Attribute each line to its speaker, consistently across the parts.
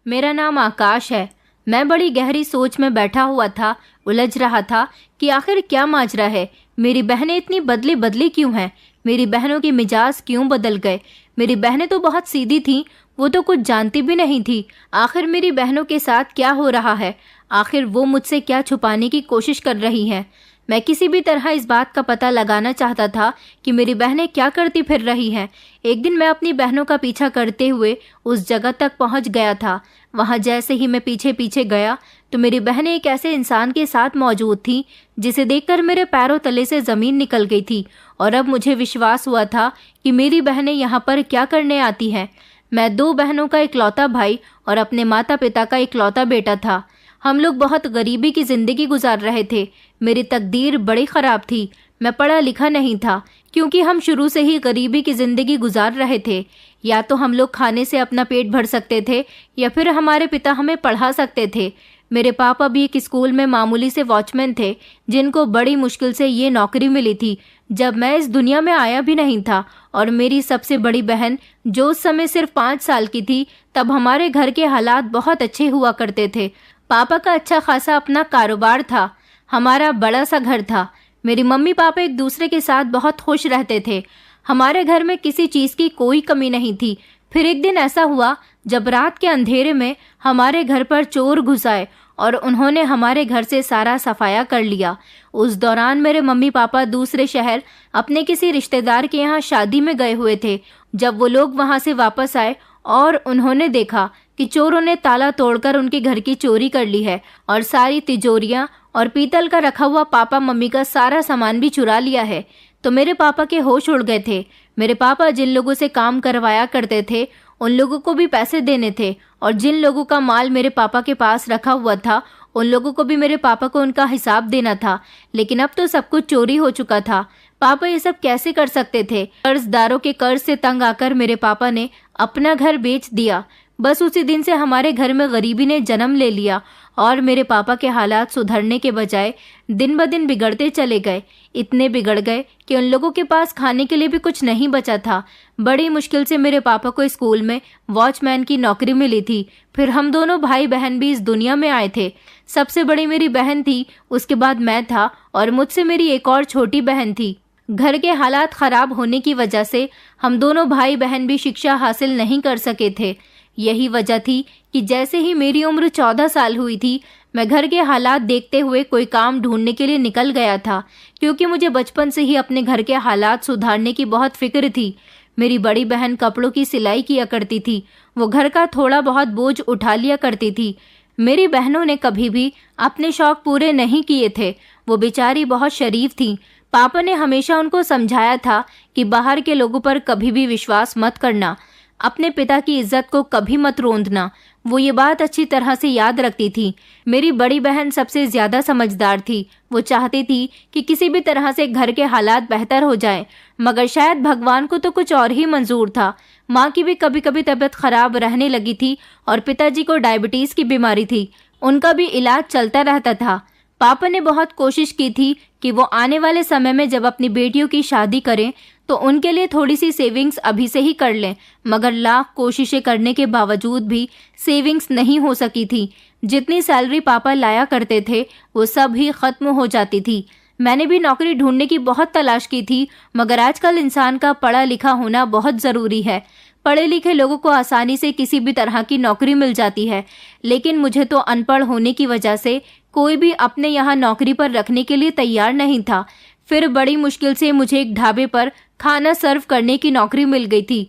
Speaker 1: मेरा नाम आकाश है। मैं बड़ी गहरी सोच में बैठा हुआ था, उलझ रहा था कि आखिर क्या माजरा है। मेरी बहनें इतनी बदली बदली क्यों हैं? मेरी बहनों के मिजाज क्यों बदल गए? मेरी बहनें तो बहुत सीधी थीं, वो तो कुछ जानती भी नहीं थी। आखिर मेरी बहनों के साथ क्या हो रहा है? आखिर वो मुझसे क्या छुपाने की कोशिश कर रही हैं? मैं किसी भी तरह इस बात का पता लगाना चाहता था कि मेरी बहनें क्या करती फिर रही हैं। एक दिन मैं अपनी बहनों का पीछा करते हुए उस जगह तक पहुंच गया था। वहां जैसे ही मैं पीछे पीछे गया तो मेरी बहनें एक ऐसे इंसान के साथ मौजूद थी जिसे देखकर मेरे पैरों तले से ज़मीन निकल गई थी। और अब मुझे विश्वास हुआ था कि मेरी बहनें यहाँ पर क्या करने आती हैं। मैं 2 बहनों का इकलौता भाई और अपने माता पिता का इकलौता बेटा था। हम लोग बहुत गरीबी की ज़िंदगी गुजार रहे थे। मेरी तकदीर बड़ी ख़राब थी। मैं पढ़ा लिखा नहीं था, क्योंकि हम शुरू से ही गरीबी की ज़िंदगी गुजार रहे थे। या तो हम लोग खाने से अपना पेट भर सकते थे या फिर हमारे पिता हमें पढ़ा सकते थे। मेरे पापा भी एक स्कूल में मामूली से वॉचमैन थे, जिनको बड़ी मुश्किल से ये नौकरी मिली थी जब मैं इस दुनिया में आया भी नहीं था। और मेरी सबसे बड़ी बहन, जो उस समय सिर्फ 5 साल की थी, तब हमारे घर के हालात बहुत अच्छे हुआ करते थे। पापा का अच्छा खासा अपना कारोबार था। हमारा बड़ा सा घर था। मेरी मम्मी पापा एक दूसरे के साथ बहुत खुश रहते थे। हमारे घर में किसी चीज़ की कोई कमी नहीं थी। फिर एक दिन ऐसा हुआ जब रात के अंधेरे में हमारे घर पर चोर घुस आए और उन्होंने हमारे घर से सारा सफाया कर लिया। उस दौरान मेरे मम्मी पापा दूसरे शहर अपने किसी रिश्तेदार के यहाँ शादी में गए हुए थे। जब वो लोग वहाँ से वापस आए और उन्होंने देखा कि चोरों ने ताला तोड़कर उनके घर की चोरी कर ली है और सारी तिजोरियां और पीतल का रखा हुआ पापा मम्मी का सारा सामान भी चुरा लिया है, तो मेरे पापा के होश उड़ गए थे। मेरे पापा जिन लोगों से काम करवाया करते थे उन लोगों को भी पैसे देने थे, और जिन लोगों का माल मेरे पापा के पास रखा हुआ था उन लोगों को भी मेरे पापा को उनका हिसाब देना था। लेकिन अब तो सब कुछ चोरी हो चुका था। पापा ये सब कैसे कर सकते थे? कर्जदारों के कर्ज से तंग आकर मेरे पापा ने अपना घर बेच दिया। बस उसी दिन से हमारे घर में गरीबी ने जन्म ले लिया और मेरे पापा के हालात सुधरने के बजाय दिन ब दिन बिगड़ते चले गए। इतने बिगड़ गए कि उन लोगों के पास खाने के लिए भी कुछ नहीं बचा था। बड़ी मुश्किल से मेरे पापा को स्कूल में वॉचमैन की नौकरी मिली थी। फिर हम दोनों भाई बहन भी इस दुनिया में आए थे। सबसे बड़ी मेरी बहन थी, उसके बाद मैं था और मुझसे मेरी एक और छोटी बहन थी। घर के हालात खराब होने की वजह से हम दोनों भाई बहन भी शिक्षा हासिल नहीं कर सके थे। यही वजह थी कि जैसे ही मेरी उम्र 14 साल हुई थी, मैं घर के हालात देखते हुए कोई काम ढूंढने के लिए निकल गया था, क्योंकि मुझे बचपन से ही अपने घर के हालात सुधारने की बहुत फिक्र थी। मेरी बड़ी बहन कपड़ों की सिलाई किया करती थी। वो घर का थोड़ा बहुत बोझ उठा लिया करती थी। मेरी बहनों ने कभी भी अपने शौक पूरे नहीं किए थे। वो बेचारी बहुत शरीफ थी। पापा ने हमेशा उनको समझाया था कि बाहर के लोगों पर कभी भी विश्वास मत करना, अपने पिता की इज्जत को कभी मत रोंदना। वो ये बात अच्छी तरह से याद रखती थी। मेरी बड़ी बहन सबसे ज़्यादा समझदार थी। वो चाहती थी कि किसी भी तरह से घर के हालात बेहतर हो जाएं, मगर शायद भगवान को तो कुछ और ही मंजूर था। माँ की भी कभी कभी तबीयत खराब रहने लगी थी और पिताजी को डायबिटीज़ की बीमारी थी। उनका भी इलाज चलता रहता था। पापा ने बहुत कोशिश की थी कि वो आने वाले समय में जब अपनी बेटियों की शादी करें तो उनके लिए थोड़ी सी सेविंग्स अभी से ही कर लें, मगर लाख कोशिशें करने के बावजूद भी सेविंग्स नहीं हो सकी थी। जितनी सैलरी पापा लाया करते थे वो सब ही खत्म हो जाती थी। मैंने भी नौकरी ढूंढने की बहुत तलाश की थी, मगर आजकल इंसान का पढ़ा लिखा होना बहुत ज़रूरी है। पढ़े लिखे लोगों को आसानी से किसी भी तरह की नौकरी मिल जाती है, लेकिन मुझे तो अनपढ़ होने की वजह से कोई भी अपने यहाँ नौकरी पर रखने के लिए तैयार नहीं था। फिर बड़ी मुश्किल से मुझे एक ढाबे पर खाना सर्व करने की नौकरी मिल गई थी।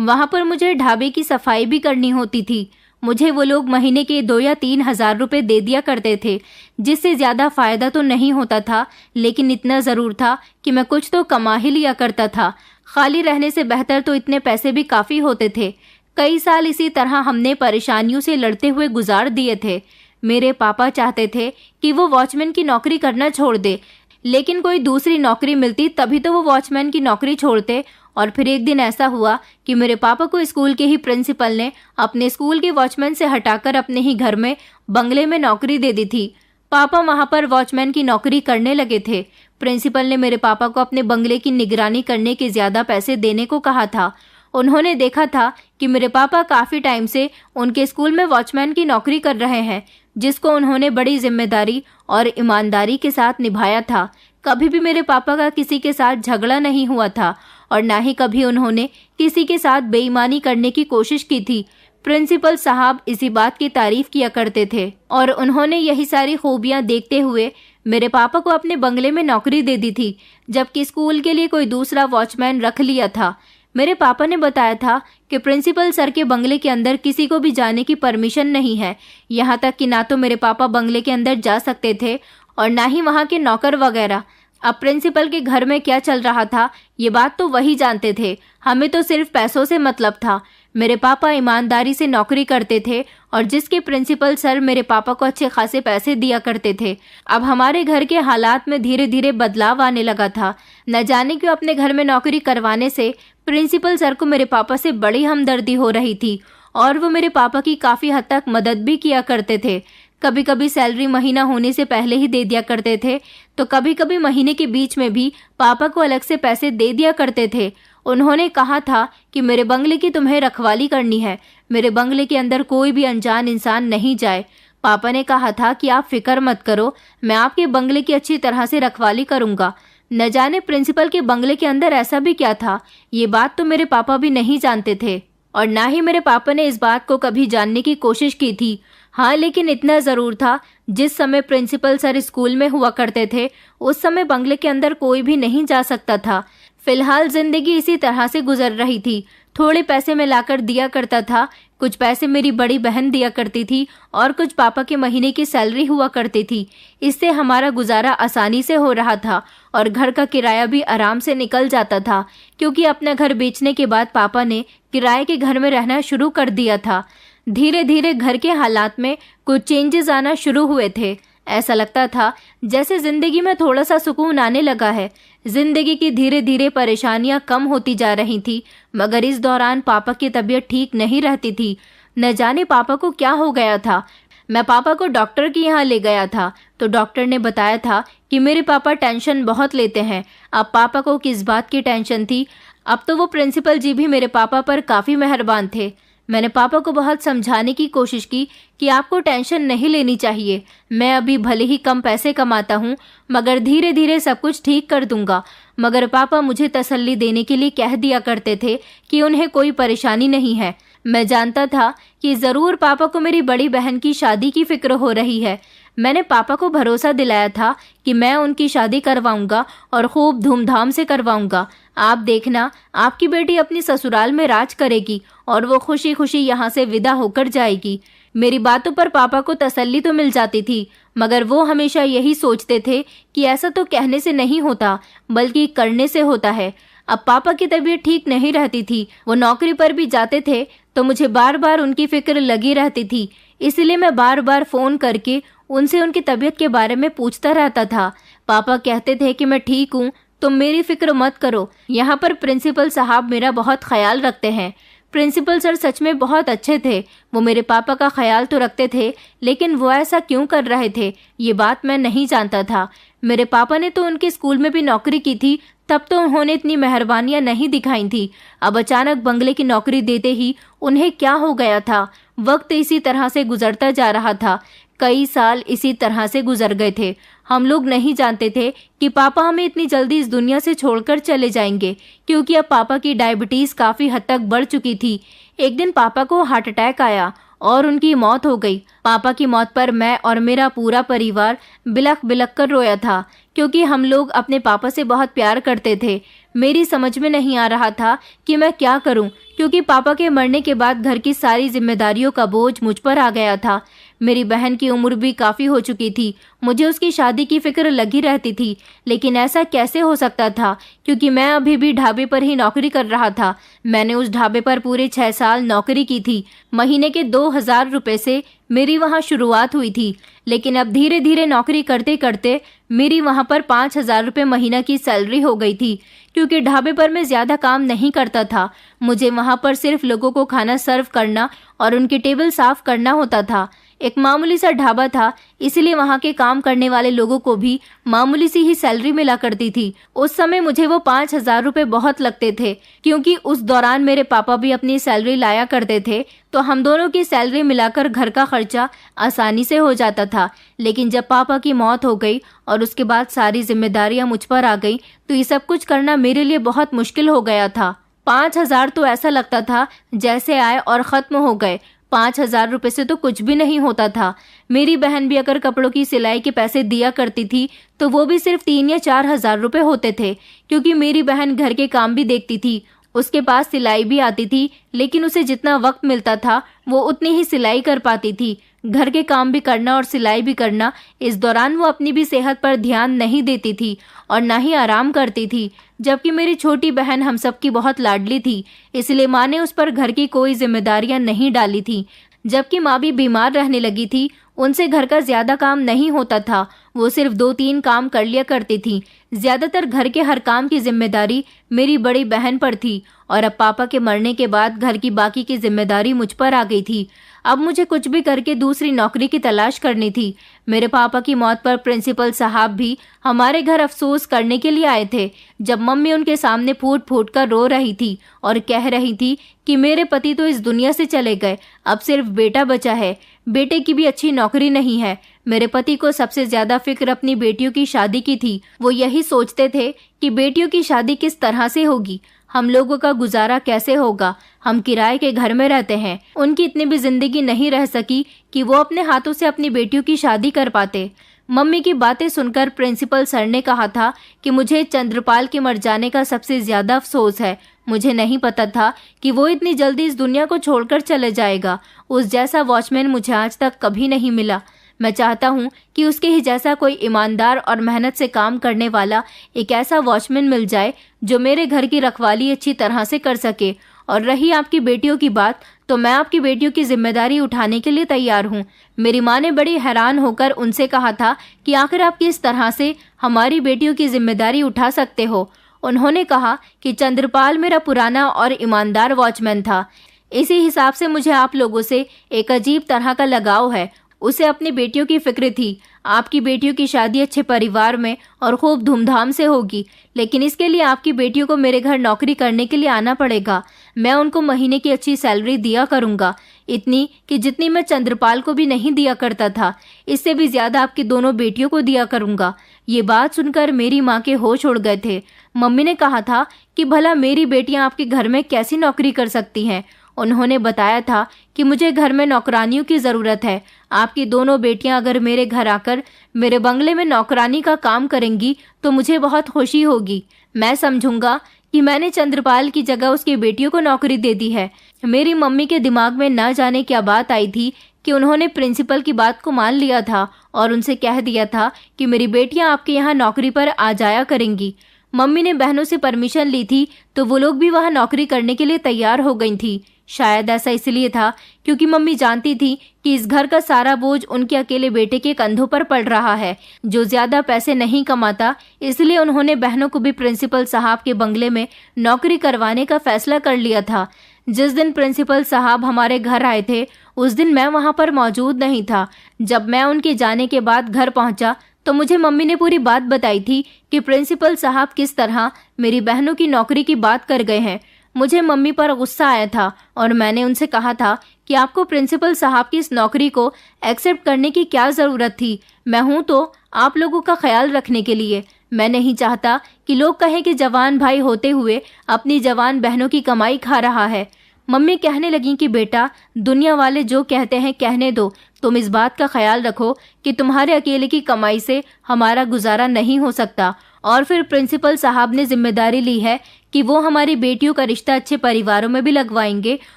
Speaker 1: वहाँ पर मुझे ढाबे की सफाई भी करनी होती थी। मुझे वो लोग महीने के 2 या 3 हज़ार रुपये दे दिया करते थे, जिससे ज़्यादा फ़ायदा तो नहीं होता था, लेकिन इतना ज़रूर था कि मैं कुछ तो कमा ही लिया करता था। खाली रहने से बेहतर तो इतने पैसे भी काफ़ी होते थे। कई साल इसी तरह हमने परेशानियों से लड़ते हुए गुजार दिए थे। मेरे पापा चाहते थे कि वो वॉचमैन की नौकरी करना छोड़ दे, लेकिन कोई दूसरी नौकरी मिलती तभी तो वो वॉचमैन की नौकरी छोड़ते। और फिर एक दिन ऐसा हुआ कि मेरे पापा को स्कूल के ही प्रिंसिपल ने अपने स्कूल के वॉचमैन से हटाकर अपने ही घर में बंगले में नौकरी दे दी थी। पापा वहाँ पर वॉचमैन की नौकरी करने लगे थे। प्रिंसिपल ने मेरे पापा को अपने बंगले की निगरानी करने के ज़्यादा पैसे देने को कहा था उन्होंने देखा था कि मेरे पापा काफ़ी टाइम से उनके स्कूल में वॉचमैन की नौकरी कर रहे हैं, जिसको उन्होंने बड़ी जिम्मेदारी और ईमानदारी के साथ निभाया था। कभी भी मेरे पापा का किसी के साथ झगड़ा नहीं हुआ था और ना ही कभी उन्होंने किसी के साथ बेईमानी करने की कोशिश की थी। प्रिंसिपल साहब इसी बात की तारीफ किया करते थे और उन्होंने यही सारी खूबियां देखते हुए मेरे पापा को अपने बंगले में नौकरी दे दी थी, जबकि स्कूल के लिए कोई दूसरा वॉचमैन रख लिया था। मेरे पापा ने बताया था कि प्रिंसिपल सर के बंगले के अंदर किसी को भी जाने की परमिशन नहीं है। यहाँ तक कि ना तो मेरे पापा बंगले के अंदर जा सकते थे और ना ही वहाँ के नौकर वगैरह। अब प्रिंसिपल के घर में क्या चल रहा था ये बात तो वही जानते थे, हमें तो सिर्फ पैसों से मतलब था। मेरे पापा ईमानदारी से नौकरी करते थे और जिसके प्रिंसिपल सर मेरे पापा को अच्छे खासे पैसे दिया करते थे। अब हमारे घर के हालात में धीरे धीरे बदलाव आने लगा था। न जाने क्यों अपने घर में नौकरी करवाने से प्रिंसिपल सर को मेरे पापा से बड़ी हमदर्दी हो रही थी और वो मेरे पापा की काफ़ी हद तक मदद भी किया करते थे। कभी कभी सैलरी महीना होने से पहले ही दे दिया करते थे, तो कभी कभी महीने के बीच में भी पापा को अलग से पैसे दे दिया करते थे। उन्होंने कहा था कि मेरे बंगले की तुम्हें रखवाली करनी है, मेरे बंगले के अंदर कोई भी अनजान इंसान नहीं जाए। पापा ने कहा था कि आप फिक्र मत करो, मैं आपके बंगले की अच्छी तरह से रखवाली करूंगा। न जाने प्रिंसिपल के बंगले के अंदर ऐसा भी क्या था, ये बात तो मेरे पापा भी नहीं जानते थे और ना ही मेरे पापा ने इस बात को कभी जानने की कोशिश की थी। हाँ, लेकिन इतना ज़रूर था, जिस समय प्रिंसिपल सर स्कूल में हुआ करते थे उस समय बंगले के अंदर कोई भी नहीं जा सकता था। फिलहाल जिंदगी इसी तरह से गुजर रही थी। थोड़े पैसे मैं लाकर दिया करता था, कुछ पैसे मेरी बड़ी बहन दिया करती थी और कुछ पापा के महीने की सैलरी हुआ करती थी। इससे हमारा गुजारा आसानी से हो रहा था और घर का किराया भी आराम से निकल जाता था, क्योंकि अपना घर बेचने के बाद पापा ने किराए के घर में रहना शुरू कर दिया था। धीरे धीरे घर के हालात में कुछ चेंजेस आना शुरू हुए थे। ऐसा लगता था जैसे जिंदगी में थोड़ा सा सुकून आने लगा है। जिंदगी की धीरे धीरे परेशानियां कम होती जा रही थी, मगर इस दौरान पापा की तबीयत ठीक नहीं रहती थी। न जाने पापा को क्या हो गया था। मैं पापा को डॉक्टर के यहाँ ले गया था, तो डॉक्टर ने बताया था कि मेरे पापा टेंशन बहुत लेते हैं। अब पापा को किस बात की टेंशन थी, अब तो वो प्रिंसिपल जी भी मेरे पापा पर काफ़ी मेहरबान थे। मैंने पापा को बहुत समझाने की कोशिश की कि आपको टेंशन नहीं लेनी चाहिए, मैं अभी भले ही कम पैसे कमाता हूँ, मगर धीरे धीरे सब कुछ ठीक कर दूंगा। मगर पापा मुझे तसल्ली देने के लिए कह दिया करते थे कि उन्हें कोई परेशानी नहीं है। मैं जानता था कि ज़रूर पापा को मेरी बड़ी बहन की शादी की फिक्र हो रही है। मैंने पापा को भरोसा दिलाया था कि मैं उनकी शादी करवाऊंगा और खूब धूमधाम से करवाऊंगा। आप देखना, आपकी बेटी अपनी ससुराल में राज करेगी और वो खुशी खुशी यहाँ से विदा होकर जाएगी। मेरी बातों पर पापा को तसल्ली तो मिल जाती थी, मगर वो हमेशा यही सोचते थे कि ऐसा तो कहने से नहीं होता, बल्कि करने से होता है। अब पापा की तबीयत ठीक नहीं रहती थी, वो नौकरी पर भी जाते थे, तो मुझे बार बार उनकी फिक्र लगी रहती थी। इसलिए मैं बार बार फ़ोन करके उनसे उनकी तबीयत के बारे में पूछता रहता था। पापा कहते थे कि मैं ठीक हूँ, तुम मेरी फिक्र मत करो। यहाँ पर प्रिंसिपल साहब मेरा बहुत ख्याल रखते हैं। प्रिंसिपल सर सच में बहुत अच्छे थे। वो मेरे पापा का ख्याल तो रखते थे, लेकिन वो ऐसा क्यों कर रहे थे ये बात मैं नहीं जानता था। मेरे पापा ने तो उनके स्कूल में भी नौकरी की थी, तब तो उन्होंने इतनी मेहरबानियां नहीं दिखाई थी। अब अचानक बंगले की नौकरी देते ही उन्हें क्या हो गया था। वक्त इसी तरह से गुजरता जा रहा था। कई साल इसी तरह से गुजर गए थे। हम लोग नहीं जानते थे कि पापा हमें इतनी जल्दी इस दुनिया से छोड़कर चले जाएंगे, क्योंकि अब पापा की डायबिटीज़ काफ़ी हद तक बढ़ चुकी थी। एक दिन पापा को हार्ट अटैक आया और उनकी मौत हो गई। पापा की मौत पर मैं और मेरा पूरा परिवार बिलख बिलख कर रोया था, क्योंकि हम लोग अपने पापा से बहुत प्यार करते थे। मेरी समझ में नहीं आ रहा था कि मैं क्या करूं, क्योंकि पापा के मरने के बाद घर की सारी जिम्मेदारियों का बोझ मुझ पर आ गया था। मेरी बहन की उम्र भी काफ़ी हो चुकी थी। मुझे उसकी शादी की फिक्र लगी रहती थी, लेकिन ऐसा कैसे हो सकता था, क्योंकि मैं अभी भी ढाबे पर ही नौकरी कर रहा था। मैंने उस ढाबे पर पूरे 6 साल नौकरी की थी। महीने के 2000 रुपये से मेरी वहाँ शुरुआत हुई थी, लेकिन अब धीरे धीरे नौकरी करते करते मेरी वहाँ पर 5000 रुपये महीना की सैलरी हो गई थी। क्योंकि ढाबे पर मैं ज़्यादा काम नहीं करता था, मुझे वहाँ पर सिर्फ लोगों को खाना सर्व करना और उनकी टेबल साफ करना होता था। एक मामूली सा ढाबा था, इसलिए वहाँ के काम करने वाले लोगों को भी मामूली सी ही सैलरी मिला करती थी। उस समय मुझे वो 5,000 रुपए बहुत लगते थे, क्योंकि उस दौरान मेरे पापा भी अपनी सैलरी लाया करते थे, तो हम दोनों की सैलरी मिलाकर घर का खर्चा आसानी से हो जाता था। लेकिन जब पापा की मौत हो गई और उसके बाद सारी जिम्मेदारियां मुझ पर आ गई, तो ये सब कुछ करना मेरे लिए बहुत मुश्किल हो गया था। 5,000 तो ऐसा लगता था जैसे आए और खत्म हो गए। 5,000 रुपए से तो कुछ भी नहीं होता था। मेरी बहन भी अगर कपड़ों की सिलाई के पैसे दिया करती थी तो वो भी सिर्फ 3 या 4,000 रुपए होते थे, क्योंकि मेरी बहन घर के काम भी देखती थी, उसके पास सिलाई भी आती थी, लेकिन उसे जितना वक्त मिलता था वो उतनी ही सिलाई कर पाती थी। घर के काम भी करना और सिलाई भी करना, इस दौरान वो अपनी भी सेहत पर ध्यान नहीं देती थी और ना ही आराम करती थी। जबकि मेरी छोटी बहन हम सबकी बहुत लाडली थी, इसलिए माँ ने उस पर घर की कोई जिम्मेदारियां नहीं डाली थी। जबकि माँ भी बीमार रहने लगी थी, उनसे घर का ज्यादा काम नहीं होता था, वो सिर्फ 2-3 काम कर लिया करती थी। ज्यादातर घर के हर काम की जिम्मेदारी मेरी बड़ी बहन पर थी और अब पापा के मरने के बाद घर की बाकी की जिम्मेदारी मुझ पर आ गई थी। अब मुझे कुछ भी करके दूसरी नौकरी की तलाश करनी थी। मेरे पापा की मौत पर प्रिंसिपल साहब भी हमारे घर अफसोस करने के लिए आए थे। जब मम्मी उनके सामने फूट फूट कर रो रही थी और कह रही थी कि मेरे पति तो इस दुनिया से चले गए, अब सिर्फ बेटा बचा है, बेटे की भी अच्छी नौकरी नहीं है। मेरे पति को सबसे ज्यादा फिक्र अपनी बेटियों की शादी की थी। वो यही सोचते थे कि बेटियों की शादी किस तरह से होगी, हम लोगों का गुजारा कैसे होगा, हम किराए के घर में रहते हैं। उनकी इतनी भी जिंदगी नहीं रह सकी कि वो अपने हाथों से अपनी बेटियों की शादी कर पाते। मम्मी की बातें सुनकर प्रिंसिपल सर ने कहा था कि मुझे चंद्रपाल के मर जाने का सबसे ज्यादा अफसोस है। मुझे नहीं पता था कि वो इतनी जल्दी इस दुनिया को छोड़कर चले जाएगा। उस जैसा वॉचमैन मुझे आज तक कभी नहीं मिला। मैं चाहता हूँ कि उसके ही जैसा कोई ईमानदार और मेहनत से काम करने वाला एक ऐसा वॉचमैन मिल जाए जो मेरे घर की रखवाली अच्छी तरह से कर सके। और रही आपकी बेटियों की बात, तो मैं आपकी बेटियों की जिम्मेदारी उठाने के लिए तैयार हूँ। मेरी माँ ने बड़ी हैरान होकर उनसे कहा था कि आखिर आप किस तरह से हमारी बेटियों की जिम्मेदारी उठा सकते हो। उन्होंने कहा कि चंद्रपाल मेरा पुराना और ईमानदार वॉचमैन था, इसी हिसाब से मुझे आप लोगों से एक अजीब तरह का लगाव है। उसे अपनी बेटियों की फिक्र थी। आपकी बेटियों की शादी अच्छे परिवार में और खूब धूमधाम से होगी, लेकिन इसके लिए आपकी बेटियों को मेरे घर नौकरी करने के लिए आना पड़ेगा। मैं उनको महीने की अच्छी सैलरी दिया करूंगा, इतनी कि जितनी मैं चंद्रपाल को भी नहीं दिया करता था, इससे भी ज्यादा आपकी दोनों बेटियों को दिया करूंगा। ये बात सुनकर मेरी माँ के होश उड़ गए थे। मम्मी ने कहा था कि भला मेरी बेटियां आपके घर में कैसी नौकरी कर सकती हैं। उन्होंने बताया था कि मुझे घर में नौकरानियों की जरूरत है। आपकी दोनों बेटियां अगर मेरे घर आकर मेरे बंगले में नौकरानी का काम करेंगी तो मुझे बहुत खुशी होगी। मैं समझूंगा कि मैंने चंद्रपाल की जगह उसकी बेटियों को नौकरी दे दी है। मेरी मम्मी के दिमाग में न जाने क्या बात आई थी कि उन्होंने प्रिंसिपल की बात को मान लिया था और उनसे कह दिया था कि मेरी बेटियां आपके यहाँ नौकरी पर आ जाया करेंगी। मम्मी ने बहनों से परमिशन ली थी तो वो लोग भी वहाँ नौकरी करने के लिए तैयार हो गई थी। शायद ऐसा इसलिए था क्योंकि मम्मी जानती थी कि इस घर का सारा बोझ उनके अकेले बेटे के कंधों पर पड़ रहा है, जो ज्यादा पैसे नहीं कमाता। इसलिए उन्होंने बहनों को भी प्रिंसिपल साहब के बंगले में नौकरी करवाने का फैसला कर लिया था। जिस दिन प्रिंसिपल साहब हमारे घर आए थे, उस दिन मैं वहाँ पर मौजूद नहीं था। जब मैं उनके जाने के बाद घर पहुँचा तो मुझे मम्मी ने पूरी बात बताई थी कि प्रिंसिपल साहब किस तरह मेरी बहनों की नौकरी की बात कर गए हैं। मुझे मम्मी पर गुस्सा आया था और मैंने उनसे कहा था कि आपको प्रिंसिपल साहब की इस नौकरी को एक्सेप्ट करने की क्या ज़रूरत थी। मैं हूँ तो आप लोगों का ख्याल रखने के लिए। मैं नहीं चाहता कि लोग कहें कि जवान भाई होते हुए अपनी जवान बहनों की कमाई खा रहा है। मम्मी कहने लगी कि बेटा, दुनिया वाले जो कहते हैं कहने दो, तुम इस बात का ख्याल रखो कि तुम्हारे अकेले की कमाई से हमारा गुजारा नहीं हो सकता। और फिर प्रिंसिपल साहब ने जिम्मेदारी ली है कि वो हमारी बेटियों का रिश्ता अच्छे परिवारों में भी लगवाएंगे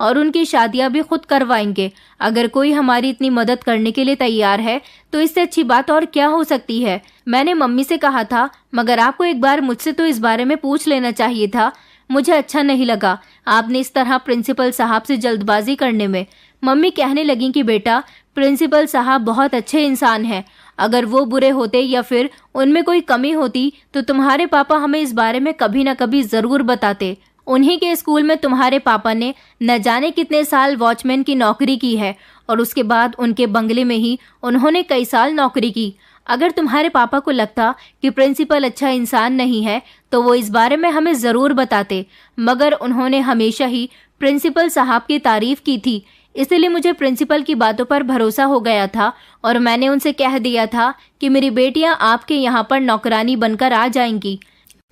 Speaker 1: और उनकी शादियां भी खुद करवाएंगे। अगर कोई हमारी इतनी मदद करने के लिए तैयार है तो इससे अच्छी बात और क्या हो सकती है। मैंने मम्मी से कहा था, मगर आपको एक बार मुझसे तो इस बारे में पूछ लेना चाहिए था। मुझे अच्छा नहीं लगा आपने इस तरह प्रिंसिपल साहब से जल्दबाजी करने में। मम्मी कहने लगी कि बेटा, प्रिंसिपल साहब बहुत अच्छे इंसान हैं। अगर वो बुरे होते या फिर उनमें कोई कमी होती तो तुम्हारे पापा हमें इस बारे में कभी न कभी जरूर बताते। उन्हीं के स्कूल में तुम्हारे पापा ने न जाने कितने साल वॉचमैन की नौकरी की है और उसके बाद उनके बंगले में ही उन्होंने कई साल नौकरी की। अगर तुम्हारे पापा को लगता कि प्रिंसिपल अच्छा इंसान नहीं है तो वो इस बारे में हमें ज़रूर बताते, मगर उन्होंने हमेशा ही प्रिंसिपल साहब की तारीफ की थी। इसलिए मुझे प्रिंसिपल की बातों पर भरोसा हो गया था और मैंने उनसे कह दिया था कि मेरी बेटियां आपके यहाँ पर नौकरानी बनकर आ जाएंगी।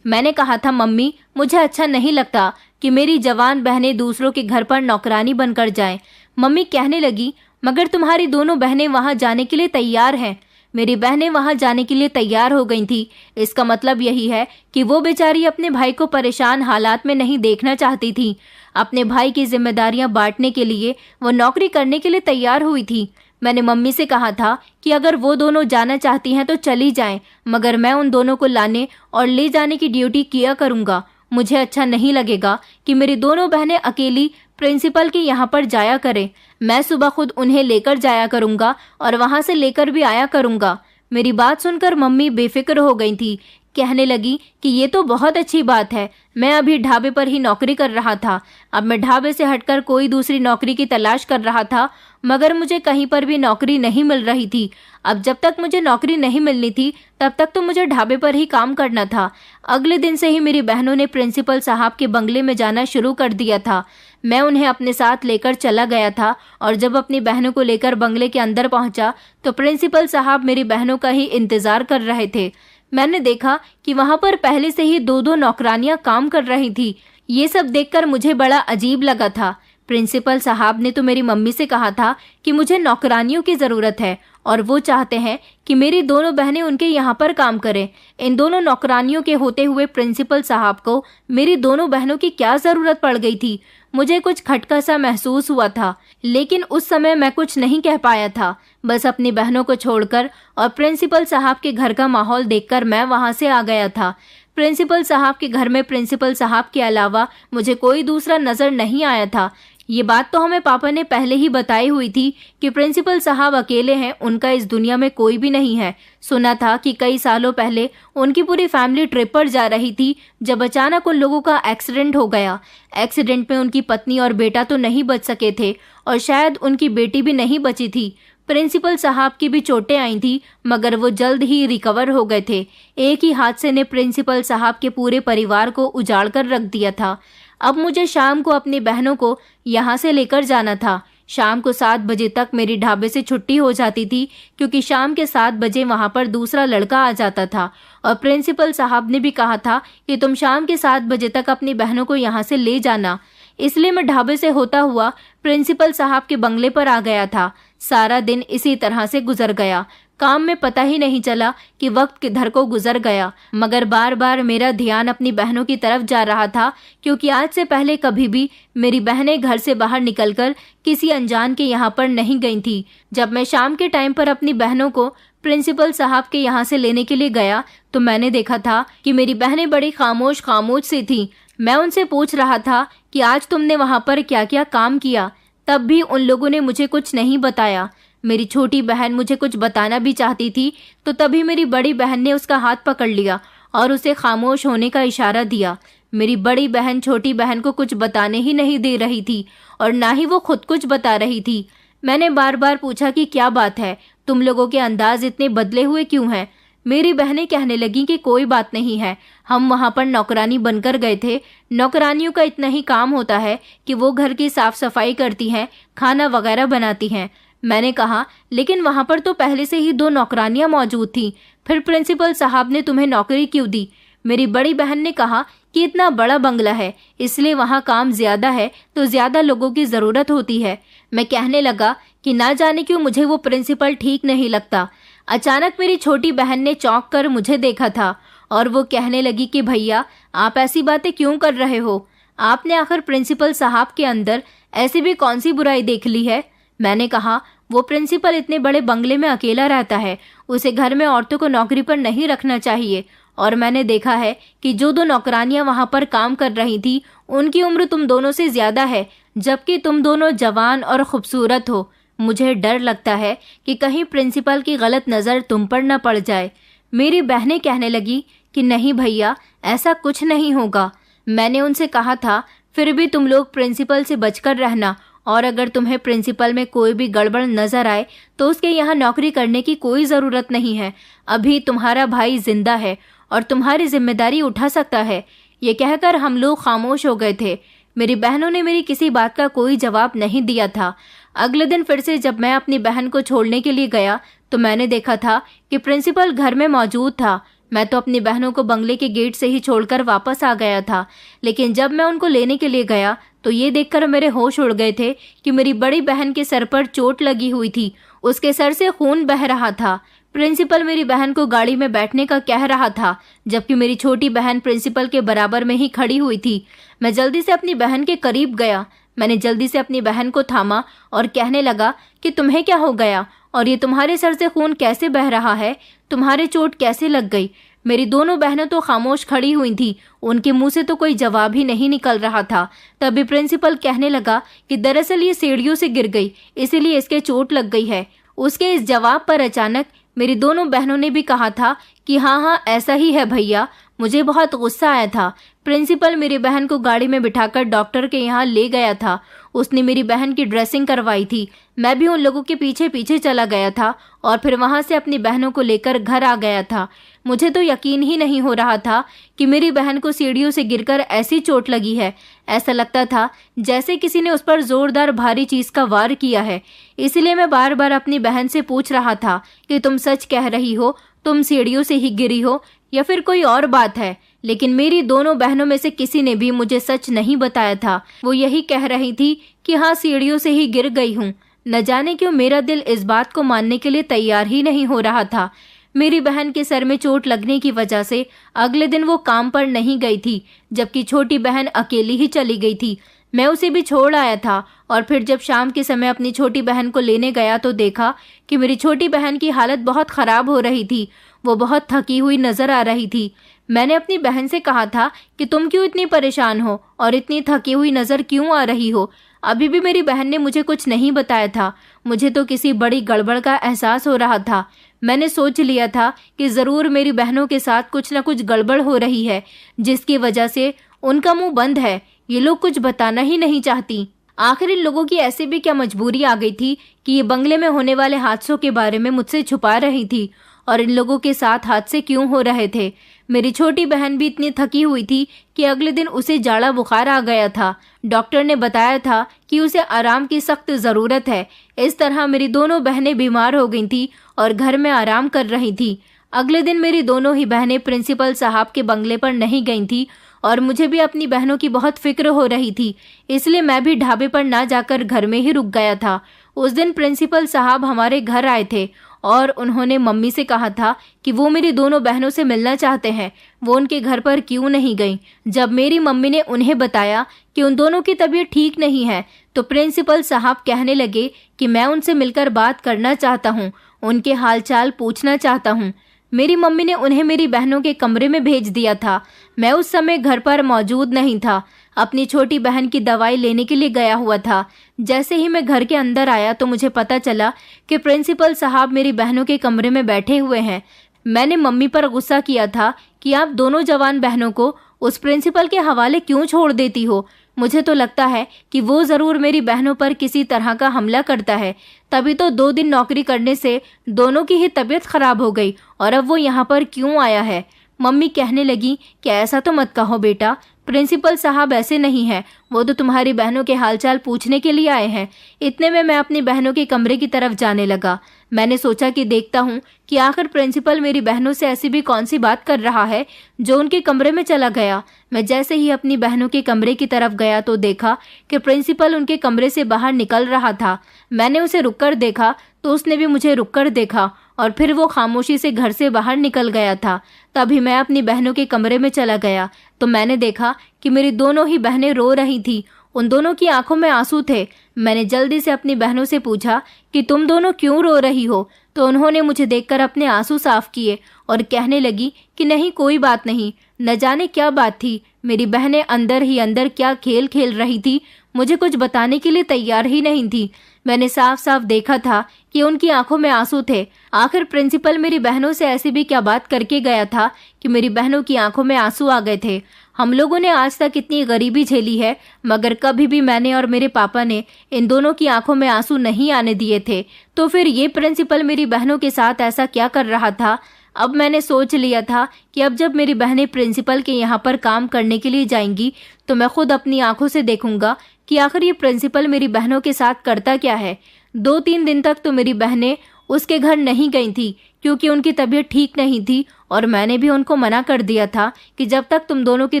Speaker 1: मैंने कहा था, मम्मी मुझे अच्छा नहीं लगता कि मेरी जवान बहनें दूसरों के घर पर नौकरानी बनकर जाएं। मम्मी कहने लगी, मगर तुम्हारी दोनों बहनें वहां जाने के लिए तैयार हैं। मेरी बहनें वहां जाने के लिए तैयार हो गई थी। इसका मतलब यही है कि वो बेचारी अपने भाई को परेशान हालात में नहीं देखना चाहती थी। अपने भाई की जिम्मेदारियां बांटने के लिए वो नौकरी करने के लिए तैयार हुई थी। मैंने मम्मी से कहा था कि अगर वो दोनों जाना चाहती हैं तो चली जाएं, मगर मैं उन दोनों को लाने और ले जाने की ड्यूटी किया करूंगा। मुझे अच्छा नहीं लगेगा कि मेरी दोनों बहनें अकेली प्रिंसिपल के यहाँ पर जाया करें। मैं सुबह खुद उन्हें लेकर जाया करूंगा और वहां से लेकर भी आया करूंगा। मेरी बात सुनकर मम्मी बेफिक्र हो गई थी। कहने लगी कि ये तो बहुत अच्छी बात है। मैं अभी ढाबे पर ही नौकरी कर रहा था। अब मैं ढाबे से हटकर कोई दूसरी नौकरी की तलाश कर रहा था, मगर मुझे कहीं पर भी नौकरी नहीं मिल रही थी। अब जब तक मुझे नौकरी नहीं मिलनी थी तब तक तो मुझे ढाबे पर ही काम करना था। अगले दिन से ही मेरी बहनों ने प्रिंसिपल साहब के बंगले में जाना शुरू कर दिया था। मैं उन्हें अपने साथ लेकर चला गया था और जब अपनी बहनों को लेकर बंगले के अंदर पहुंचा तो प्रिंसिपल साहब मेरी बहनों का ही इंतजार कर रहे थे। मैंने देखा कि वहां पर पहले से ही दो दो नौकरानियां काम कर रही थी। ये सब देखकर मुझे बड़ा अजीब लगा था। प्रिंसिपल साहब ने तो मेरी मम्मी से कहा था कि मुझे नौकरानियों की ज़रूरत है और वो चाहते हैं कि मेरी दोनों बहनें उनके यहाँ पर काम करें। इन दोनों नौकरानियों के होते हुए प्रिंसिपल साहब को मेरी दोनों बहनों की क्या ज़रूरत पड़ गई थी। मुझे कुछ खटका सा महसूस हुआ था, लेकिन उस समय मैं कुछ नहीं कह पाया था। बस अपनी बहनों को छोड़कर और प्रिंसिपल साहब के घर का माहौल देखकर मैं वहां से आ गया था। प्रिंसिपल साहब के घर में प्रिंसिपल साहब के अलावा मुझे कोई दूसरा नजर नहीं आया था। ये बात तो हमें पापा ने पहले ही बताई हुई थी कि प्रिंसिपल साहब अकेले हैं, उनका इस दुनिया में कोई भी नहीं है। सुना था कि कई सालों पहले उनकी पूरी फैमिली ट्रिप पर जा रही थी जब अचानक उन लोगों का एक्सीडेंट हो गया। एक्सीडेंट में उनकी पत्नी और बेटा तो नहीं बच सके थे और शायद उनकी बेटी भी नहीं बची थी। प्रिंसिपल साहब की भी चोटें आई थी, मगर वो जल्द ही रिकवर हो गए थे। एक ही हादसे ने प्रिंसिपल साहब के पूरे परिवार को उजाड़ कर रख दिया था। अब मुझे शाम को अपनी बहनों को यहाँ से लेकर जाना था। शाम को 7 बजे तक मेरी ढाबे से छुट्टी हो जाती थी, क्योंकि शाम के 7 बजे वहाँ पर दूसरा लड़का आ जाता था और प्रिंसिपल साहब ने भी कहा था कि तुम शाम के 7 बजे तक अपनी बहनों को यहाँ से ले जाना। इसलिए मैं ढाबे से होता हुआ प्रिंसिपल साहब के बंगले पर आ गया था। सारा दिन इसी तरह से गुजर गया। काम में पता ही नहीं चला कि वक्त किधर को गुजर गया, मगर बार बार मेरा ध्यान अपनी बहनों की तरफ जा रहा था, क्योंकि आज से पहले कभी भी मेरी बहनें घर से बाहर निकलकर किसी अनजान के यहाँ पर नहीं गई थी। जब मैं शाम के टाइम पर अपनी बहनों को प्रिंसिपल साहब के यहाँ से लेने के लिए गया तो मैंने देखा था कि मेरी बहनें बड़ी खामोश खामोश सी थी। मैं उनसे पूछ रहा था कि आज तुमने वहाँ पर क्या क्या काम किया, तब भी उन लोगों ने मुझे कुछ नहीं बताया। मेरी छोटी बहन मुझे कुछ बताना भी चाहती थी तो तभी मेरी बड़ी बहन ने उसका हाथ पकड़ लिया और उसे खामोश होने का इशारा दिया। मेरी बड़ी बहन छोटी बहन को कुछ बताने ही नहीं दे रही थी और ना ही वो खुद कुछ बता रही थी। मैंने बार बार पूछा कि क्या बात है, तुम लोगों के अंदाज इतने बदले हुए क्यों हैं? मेरी बहनें कहने लगी कि कोई बात नहीं है, हम वहाँ पर नौकरानी बनकर गए थे। नौकरानियों का इतना ही काम होता है कि वो घर की साफ सफाई करती हैं, खाना वगैरह बनाती हैं। मैंने कहा, लेकिन वहाँ पर तो पहले से ही 2 नौकरानियाँ मौजूद थीं, फिर प्रिंसिपल साहब ने तुम्हें नौकरी क्यों दी? मेरी बड़ी बहन ने कहा कि इतना बड़ा बंगला है, इसलिए वहाँ काम ज्यादा है तो ज्यादा लोगों की जरूरत होती है। मैं कहने लगा कि ना जाने क्यों मुझे वो प्रिंसिपल ठीक नहीं लगता। अचानक मेरी छोटी बहन ने चौंक कर मुझे देखा था और वो कहने लगी कि भैया, आप ऐसी बातें क्यों कर रहे हो? आपने आखिर प्रिंसिपल साहब के अंदर ऐसी भी कौन सी बुराई देख ली है? मैंने कहा, वो प्रिंसिपल इतने बड़े बंगले में अकेला रहता है, उसे घर में औरतों को नौकरी पर नहीं रखना चाहिए। और मैंने देखा है कि जो 2 नौकरानियां वहां पर काम कर रही थी उनकी उम्र तुम दोनों से ज्यादा है, जबकि तुम दोनों जवान और खूबसूरत हो। मुझे डर लगता है कि कहीं प्रिंसिपल की गलत नज़र तुम पर न पड़ जाए। मेरी बहनें कहने लगी कि नहीं भैया, ऐसा कुछ नहीं होगा। मैंने उनसे कहा था, फिर भी तुम लोग प्रिंसिपल से बचकर रहना, और अगर तुम्हें प्रिंसिपल में कोई भी गड़बड़ नजर आए तो उसके यहाँ नौकरी करने की कोई ज़रूरत नहीं है। अभी तुम्हारा भाई जिंदा है और तुम्हारी जिम्मेदारी उठा सकता है। ये कहकर हम लोग खामोश हो गए थे। मेरी बहनों ने मेरी किसी बात का कोई जवाब नहीं दिया था। अगले दिन फिर से जब मैं अपनी बहन को छोड़ने के लिए गया तो मैंने देखा था कि प्रिंसिपल घर में मौजूद था। मैं तो अपनी बहनों को बंगले के गेट से ही छोड़कर वापस आ गया था, लेकिन जब मैं उनको लेने के लिए गया तो ये देखकर मेरे होश उड़ गए थे कि मेरी बड़ी बहन के सर पर चोट लगी हुई थी। उसके सर से खून बह रहा था। प्रिंसिपल मेरी बहन को गाड़ी में बैठने का कह रहा था, जबकि मेरी छोटी बहन प्रिंसिपल के बराबर में ही खड़ी हुई थी। मैं जल्दी से अपनी बहन के करीब गया। मैंने जल्दी से अपनी बहन को थामा और कहने लगा कि तुम्हें क्या हो गया और ये तुम्हारे सर से खून कैसे बह रहा है? तुम्हारे चोट कैसे लग गई? मेरी दोनों बहनें तो खामोश खड़ी हुई थीं। उनके मुंह से तो कोई जवाब ही नहीं निकल रहा था। तभी प्रिंसिपल कहने लगा कि दरअसल ये सीढ़ियों से गिर गई, इसीलिए इसके चोट लग गई है। उसके इस जवाब पर अचानक मेरी दोनों बहनों ने भी कहा था कि हाँ ऐसा ही है भैया। मुझे बहुत गुस्सा आया था। प्रिंसिपल मेरी बहन को गाड़ी में बिठाकर डॉक्टर के यहाँ ले गया था। उसने मेरी बहन की ड्रेसिंग करवाई थी। मैं भी उन लोगों के पीछे पीछे चला गया था और फिर वहाँ से अपनी बहनों को लेकर घर आ गया था। मुझे तो यकीन ही नहीं हो रहा था कि मेरी बहन को सीढ़ियों से गिरकर ऐसी चोट लगी है। ऐसा लगता था जैसे किसी ने उस पर जोरदार भारी चीज का वार किया है। इसलिए मैं बार बार अपनी बहन से पूछ रहा था कि तुम सच कह रही हो, तुम सीढ़ियों से ही गिरी हो या फिर कोई और बात है? लेकिन मेरी दोनों बहनों में से किसी ने भी मुझे सच नहीं बताया था। वो यही कह रही थी कि हाँ सीढ़ियों से ही गिर गई हूँ। न जाने क्यों मेरा दिल इस बात को मानने के लिए तैयार ही नहीं हो रहा था। मेरी बहन के सर में चोट लगने की वजह से अगले दिन वो काम पर नहीं गई थी, जबकि छोटी बहन अकेली ही चली गई थी। मैं उसे भी छोड़ आया था और फिर जब शाम के समय अपनी छोटी बहन को लेने गया तो देखा कि मेरी छोटी बहन की हालत बहुत खराब हो रही थी। वो बहुत थकी हुई नजर आ रही थी। मैंने अपनी बहन से कहा था कि तुम क्यों इतनी परेशान हो और इतनी थकी हुई नजर क्यों आ रही हो? अभी भी मेरी बहन ने मुझे कुछ नहीं बताया था। मुझे तो किसी बड़ी गड़बड़ का एहसास हो रहा था। मैंने सोच लिया था कि जरूर मेरी बहनों के साथ कुछ न कुछ गड़बड़ हो रही है, जिसकी वजह से उनका मुंह बंद है। ये लोग कुछ बताना ही नहीं चाहती। आखिर इन लोगों की ऐसी भी क्या मजबूरी आ गई थी कि ये बंगले में होने वाले हादसों के बारे में मुझसे छुपा रही थी, और इन लोगों के साथ हादसे क्यों हो रहे थे? मेरी छोटी बहन भी इतनी थकी हुई थी कि अगले दिन उसे जाड़ा बुखार आ गया था। डॉक्टर ने बताया था कि उसे आराम की सख्त ज़रूरत है। इस तरह मेरी दोनों बहनें बीमार हो गई थी और घर में आराम कर रही थी। अगले दिन मेरी दोनों ही बहनें प्रिंसिपल साहब के बंगले पर नहीं गई थी और मुझे भी अपनी बहनों की बहुत फिक्र हो रही थी। इसलिए मैं भी ढाबे पर ना जाकर घर में ही रुक गया था। उस दिन प्रिंसिपल साहब हमारे घर आए थे और उन्होंने मम्मी से कहा था कि वो मेरी दोनों बहनों से मिलना चाहते हैं। वो उनके घर पर क्यों नहीं गई? जब मेरी मम्मी ने उन्हें बताया कि उन दोनों की तबीयत ठीक नहीं है तो प्रिंसिपल साहब कहने लगे कि मैं उनसे मिलकर बात करना चाहता हूँ, उनके हालचाल पूछना चाहता हूँ। मेरी मम्मी ने उन्हें मेरी बहनों के कमरे में भेज दिया था। मैं उस समय घर पर मौजूद नहीं था, अपनी छोटी बहन की दवाई लेने के लिए गया हुआ था। जैसे ही मैं घर के अंदर आया तो मुझे पता चला कि प्रिंसिपल साहब मेरी बहनों के कमरे में बैठे हुए हैं। मैंने मम्मी पर गुस्सा किया था कि आप दोनों जवान बहनों को उस प्रिंसिपल के हवाले क्यों छोड़ देती हो? मुझे तो लगता है कि वो ज़रूर मेरी बहनों पर किसी तरह का हमला करता है। तभी तो 2 दिन नौकरी करने से दोनों की ही तबीयत खराब हो गई और अब वो यहाँ पर क्यों आया है? मम्मी कहने लगी कि ऐसा तो मत कहो बेटा, प्रिंसिपल साहब ऐसे नहीं हैं, वो तो तुम्हारी बहनों के हालचाल पूछने के लिए आए हैं। इतने में मैं अपनी बहनों के कमरे की तरफ जाने लगा। मैंने सोचा कि देखता हूँ कि आखिर प्रिंसिपल मेरी बहनों से ऐसी भी कौन सी बात कर रहा है जो उनके कमरे में चला गया। मैं जैसे ही अपनी बहनों के कमरे की तरफ गया तो देखा कि प्रिंसिपल उनके कमरे से बाहर निकल रहा था। मैंने उसे रुककर देखा तो उसने भी मुझे रुककर देखा और फिर वो खामोशी से घर से बाहर निकल गया था। तभी मैं अपनी बहनों के कमरे में चला गया तो मैंने देखा कि मेरी दोनों ही बहनें रो रही थी। उन दोनों की आंखों में आंसू थे। मैंने जल्दी से अपनी बहनों से पूछा कि तुम दोनों क्यों रो रही हो? तो उन्होंने मुझे देखकर अपने आंसू साफ किए और कहने लगी कि नहीं कोई बात नहीं। न जाने क्या बात थी, मेरी बहनें अंदर ही अंदर क्या खेल खेल रही थी, मुझे कुछ बताने के लिए तैयार ही नहीं थी। मैंने साफ साफ देखा था कि उनकी आंखों में आंसू थे। आखिर प्रिंसिपल मेरी बहनों से ऐसी भी क्या बात करके गया था कि मेरी बहनों की आंखों में आंसू आ गए थे। हम लोगों ने आज तक इतनी गरीबी झेली है, मगर कभी भी मैंने और मेरे पापा ने इन दोनों की आंखों में आंसू नहीं आने दिए थे। तो फिर ये प्रिंसिपल मेरी बहनों के साथ ऐसा क्या कर रहा था? अब मैंने सोच लिया था कि अब जब मेरी बहनें प्रिंसिपल के यहाँ पर काम करने के लिए जाएंगी तो मैं खुद अपनी आंखों से देखूंगा कि आखिर ये प्रिंसिपल मेरी बहनों के साथ करता क्या है। 2-3 दिन तक तो मेरी बहनें उसके घर नहीं गई थी क्योंकि उनकी तबीयत ठीक नहीं थी, और मैंने भी उनको मना कर दिया था कि जब तक तुम दोनों की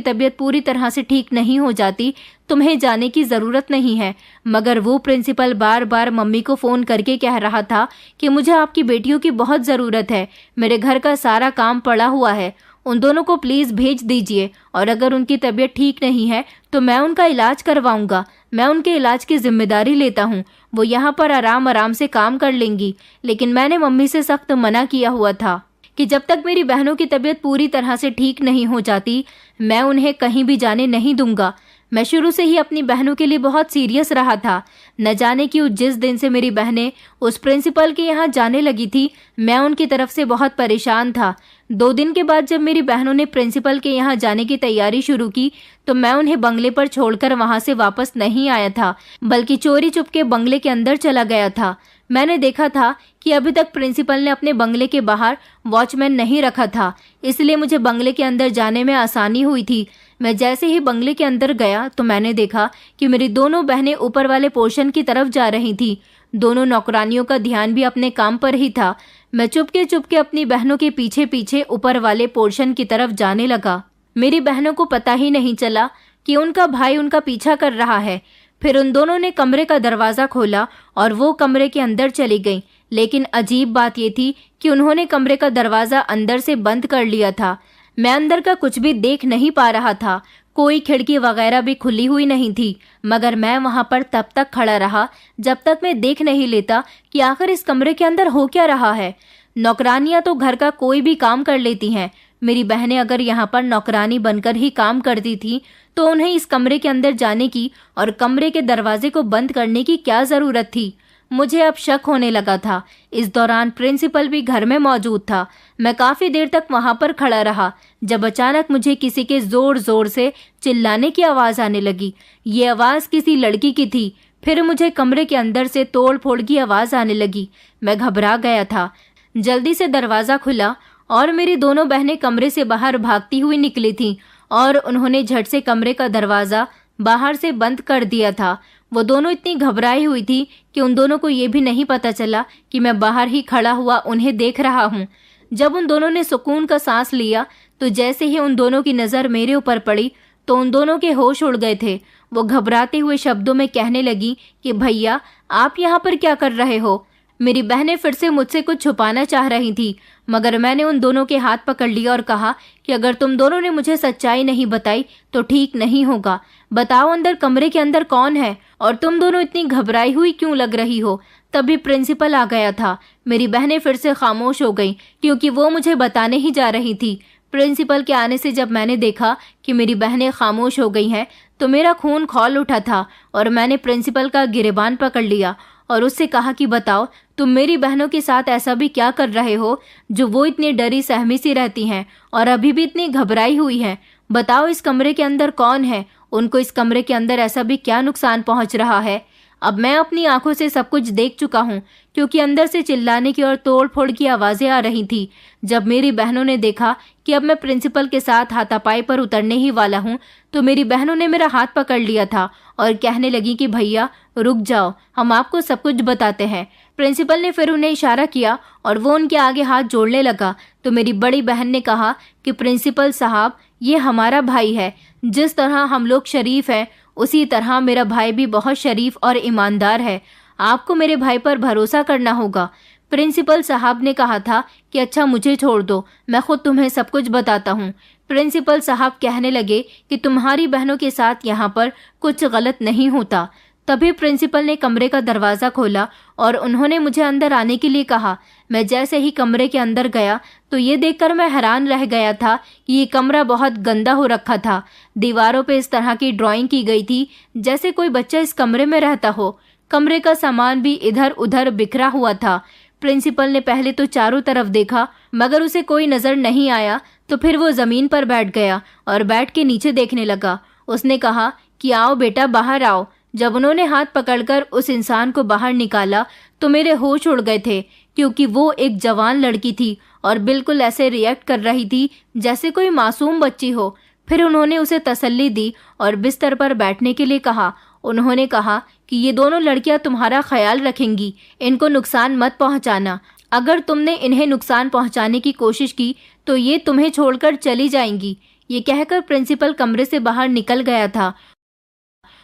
Speaker 1: तबीयत पूरी तरह से ठीक नहीं हो जाती तुम्हें जाने की ज़रूरत नहीं है। मगर वो प्रिंसिपल बार बार मम्मी को फ़ोन करके कह रहा था कि मुझे आपकी बेटियों की बहुत ज़रूरत है, मेरे घर का सारा काम पड़ा हुआ है, उन दोनों को प्लीज़ भेज दीजिए, और अगर उनकी तबीयत ठीक नहीं है तो मैं उनका इलाज करवाऊंगा, मैं उनके इलाज की जिम्मेदारी लेता हूँ, वो यहाँ पर आराम आराम से काम कर लेंगी। लेकिन मैंने मम्मी से सख्त मना किया हुआ था कि जब तक मेरी बहनों की तबीयत पूरी तरह से ठीक नहीं हो जाती मैं उन्हें कहीं भी जाने नहीं दूंगा। मैं शुरू से ही अपनी बहनों के लिए बहुत सीरियस रहा था। न जाने क्यों जिस दिन से मेरी बहनें उस प्रिंसिपल के यहाँ जाने लगी थी मैं उनकी तरफ से बहुत परेशान था। 2 दिन के बाद जब मेरी बहनों ने प्रिंसिपल के यहाँ जाने की तैयारी शुरू की तो मैं उन्हें बंगले पर छोड़कर वहाँ से वापस नहीं आया था, बल्कि चोरी चुपके बंगले के अंदर चला गया था। मैंने देखा था कि अभी तक प्रिंसिपल ने अपने बंगले के बाहर वॉचमैन नहीं रखा था, इसलिए मुझे बंगले के अंदर जाने में आसानी हुई थी। मैं जैसे ही बंगले के अंदर गया तो मैंने देखा कि मेरी दोनों बहनें ऊपर वाले पोर्शन की तरफ जा रही थी। दोनों नौकरानियों का ध्यान भी अपने काम पर ही था। मैं चुपके चुपके अपनी बहनों के पीछे पीछे ऊपर वाले पोर्शन की तरफ जाने लगा। मेरी बहनों को पता ही नहीं चला कि उनका भाई उनका पीछा कर रहा है। फिर उन दोनों ने कमरे का दरवाज़ा खोला और वो कमरे के अंदर चली गईं। लेकिन अजीब बात ये थी कि उन्होंने कमरे का दरवाज़ा अंदर से बंद कर लिया था। मैं अंदर का कुछ भी देख नहीं पा रहा था, कोई खिड़की वगैरह भी खुली हुई नहीं थी। मगर मैं वहां पर तब तक खड़ा रहा जब तक मैं देख नहीं लेता कि आखिर इस कमरे के अंदर हो क्या रहा है। नौकरानियां तो घर का कोई भी काम कर लेती हैं, मेरी बहनें अगर यहाँ पर नौकरानी बनकर ही काम करती थी तो उन्हें इस कमरे के अंदर जाने की और कमरे के दरवाजे को बंद करने की क्या ज़रूरत थी। मुझे अब शक होने लगा था। इस दौरान प्रिंसिपल भी घर में मौजूद था। मैं काफ़ी देर तक वहां पर खड़ा रहा जब अचानक मुझे किसी के ज़ोर ज़ोर से चिल्लाने की आवाज़ आने लगी। ये आवाज़ किसी लड़की की थी। फिर मुझे कमरे के अंदर से तोड़ फोड़ की आवाज़ आने लगी। मैं घबरा गया था। जल्दी से दरवाज़ा खुला और मेरी दोनों बहनें कमरे से बाहर भागती हुई निकली थीं और उन्होंने झट से कमरे का दरवाज़ा बाहर से बंद कर दिया था। वो दोनों इतनी घबराई हुई थी कि उन दोनों को ये भी नहीं पता चला कि मैं बाहर ही खड़ा हुआ उन्हें देख रहा हूँ। जब उन दोनों ने सुकून का सांस लिया तो जैसे ही उन दोनों की नज़र मेरे ऊपर पड़ी तो उन दोनों के होश उड़ गए थे। वो घबराते हुए शब्दों में कहने लगी कि भैया आप यहाँ पर क्या कर रहे हो। मेरी बहनें फिर से मुझसे कुछ छुपाना चाह रही थी, मगर मैंने उन दोनों के हाथ पकड़ लिया और कहा कि अगर तुम दोनों ने मुझे सच्चाई नहीं बताई तो ठीक नहीं होगा। बताओ अंदर कमरे के अंदर कौन है और तुम दोनों इतनी घबराई हुई क्यों लग रही हो। तभी प्रिंसिपल आ गया था। मेरी बहनें फिर से खामोश हो गईं क्योंकि वो मुझे बताने ही जा रही थी। प्रिंसिपल के आने से जब मैंने देखा कि मेरी बहनें खामोश हो गई हैं तो मेरा खून खौल उठा था और मैंने प्रिंसिपल का गिरेबान पकड़ लिया और उससे कहा कि बताओ तुम मेरी बहनों के साथ ऐसा भी क्या कर रहे हो जो वो इतनी डरी सहमी सी रहती हैं और अभी भी इतनी घबराई हुई हैं। बताओ इस कमरे के अंदर कौन है, उनको इस कमरे के अंदर ऐसा भी क्या नुकसान पहुंच रहा है। अब मैं अपनी आंखों से सब कुछ देख चुका हूँ क्योंकि अंदर से चिल्लाने की और तोड़ फोड़ की आवाज़ें आ रही थी। जब मेरी बहनों ने देखा कि अब मैं प्रिंसिपल के साथ हाथापाई पर उतरने ही वाला हूँ तो मेरी बहनों ने मेरा हाथ पकड़ लिया था और कहने लगी कि भैया रुक जाओ, हम आपको सब कुछ बताते हैं। प्रिंसिपल ने फिर उन्हें इशारा किया और वो उनके आगे हाथ जोड़ने लगा तो मेरी बड़ी बहन ने कहा कि प्रिंसिपल साहब ये हमारा भाई है, जिस तरह हम लोग शरीफ हैं उसी तरह मेरा भाई भी बहुत शरीफ और ईमानदार है, आपको मेरे भाई पर भरोसा करना होगा। प्रिंसिपल साहब ने कहा था कि अच्छा मुझे छोड़ दो, मैं खुद तुम्हें सब कुछ बताता हूँ। प्रिंसिपल साहब कहने लगे कि तुम्हारी बहनों के साथ यहाँ पर कुछ गलत नहीं होता। तभी प्रिंसिपल ने कमरे का दरवाज़ा खोला और उन्होंने मुझे अंदर आने के लिए कहा। मैं जैसे ही कमरे के अंदर गया तो ये देखकर मैं हैरान रह गया था कि ये कमरा बहुत गंदा हो रखा था। दीवारों पे इस तरह की ड्राइंग की गई थी जैसे कोई बच्चा इस कमरे में रहता हो। कमरे का सामान भी इधर उधर बिखरा हुआ था। प्रिंसिपल ने पहले तो चारों तरफ देखा मगर उसे कोई नज़र नहीं आया। तो फिर वो ज़मीन पर बैठ गया और बैठ के नीचे देखने लगा। उसने कहा कि आओ बेटा, बाहर आओ। जब उन्होंने हाथ पकड़कर उस इंसान को बाहर निकाला तो मेरे होश उड़ गए थे, क्योंकि वो एक जवान लड़की थी और बिल्कुल ऐसे रिएक्ट कर रही थी जैसे कोई मासूम बच्ची हो। फिर उन्होंने उसे तसल्ली दी और बिस्तर पर बैठने के लिए कहा। उन्होंने कहा कि ये दोनों लड़कियां तुम्हारा ख्याल रखेंगी, इनको नुकसान मत पहुंचाना। अगर तुमने इन्हें नुकसान पहुंचाने की कोशिश की तो ये तुम्हें छोड़कर चली जाएंगी। ये कहकर प्रिंसिपल कमरे से बाहर निकल गया था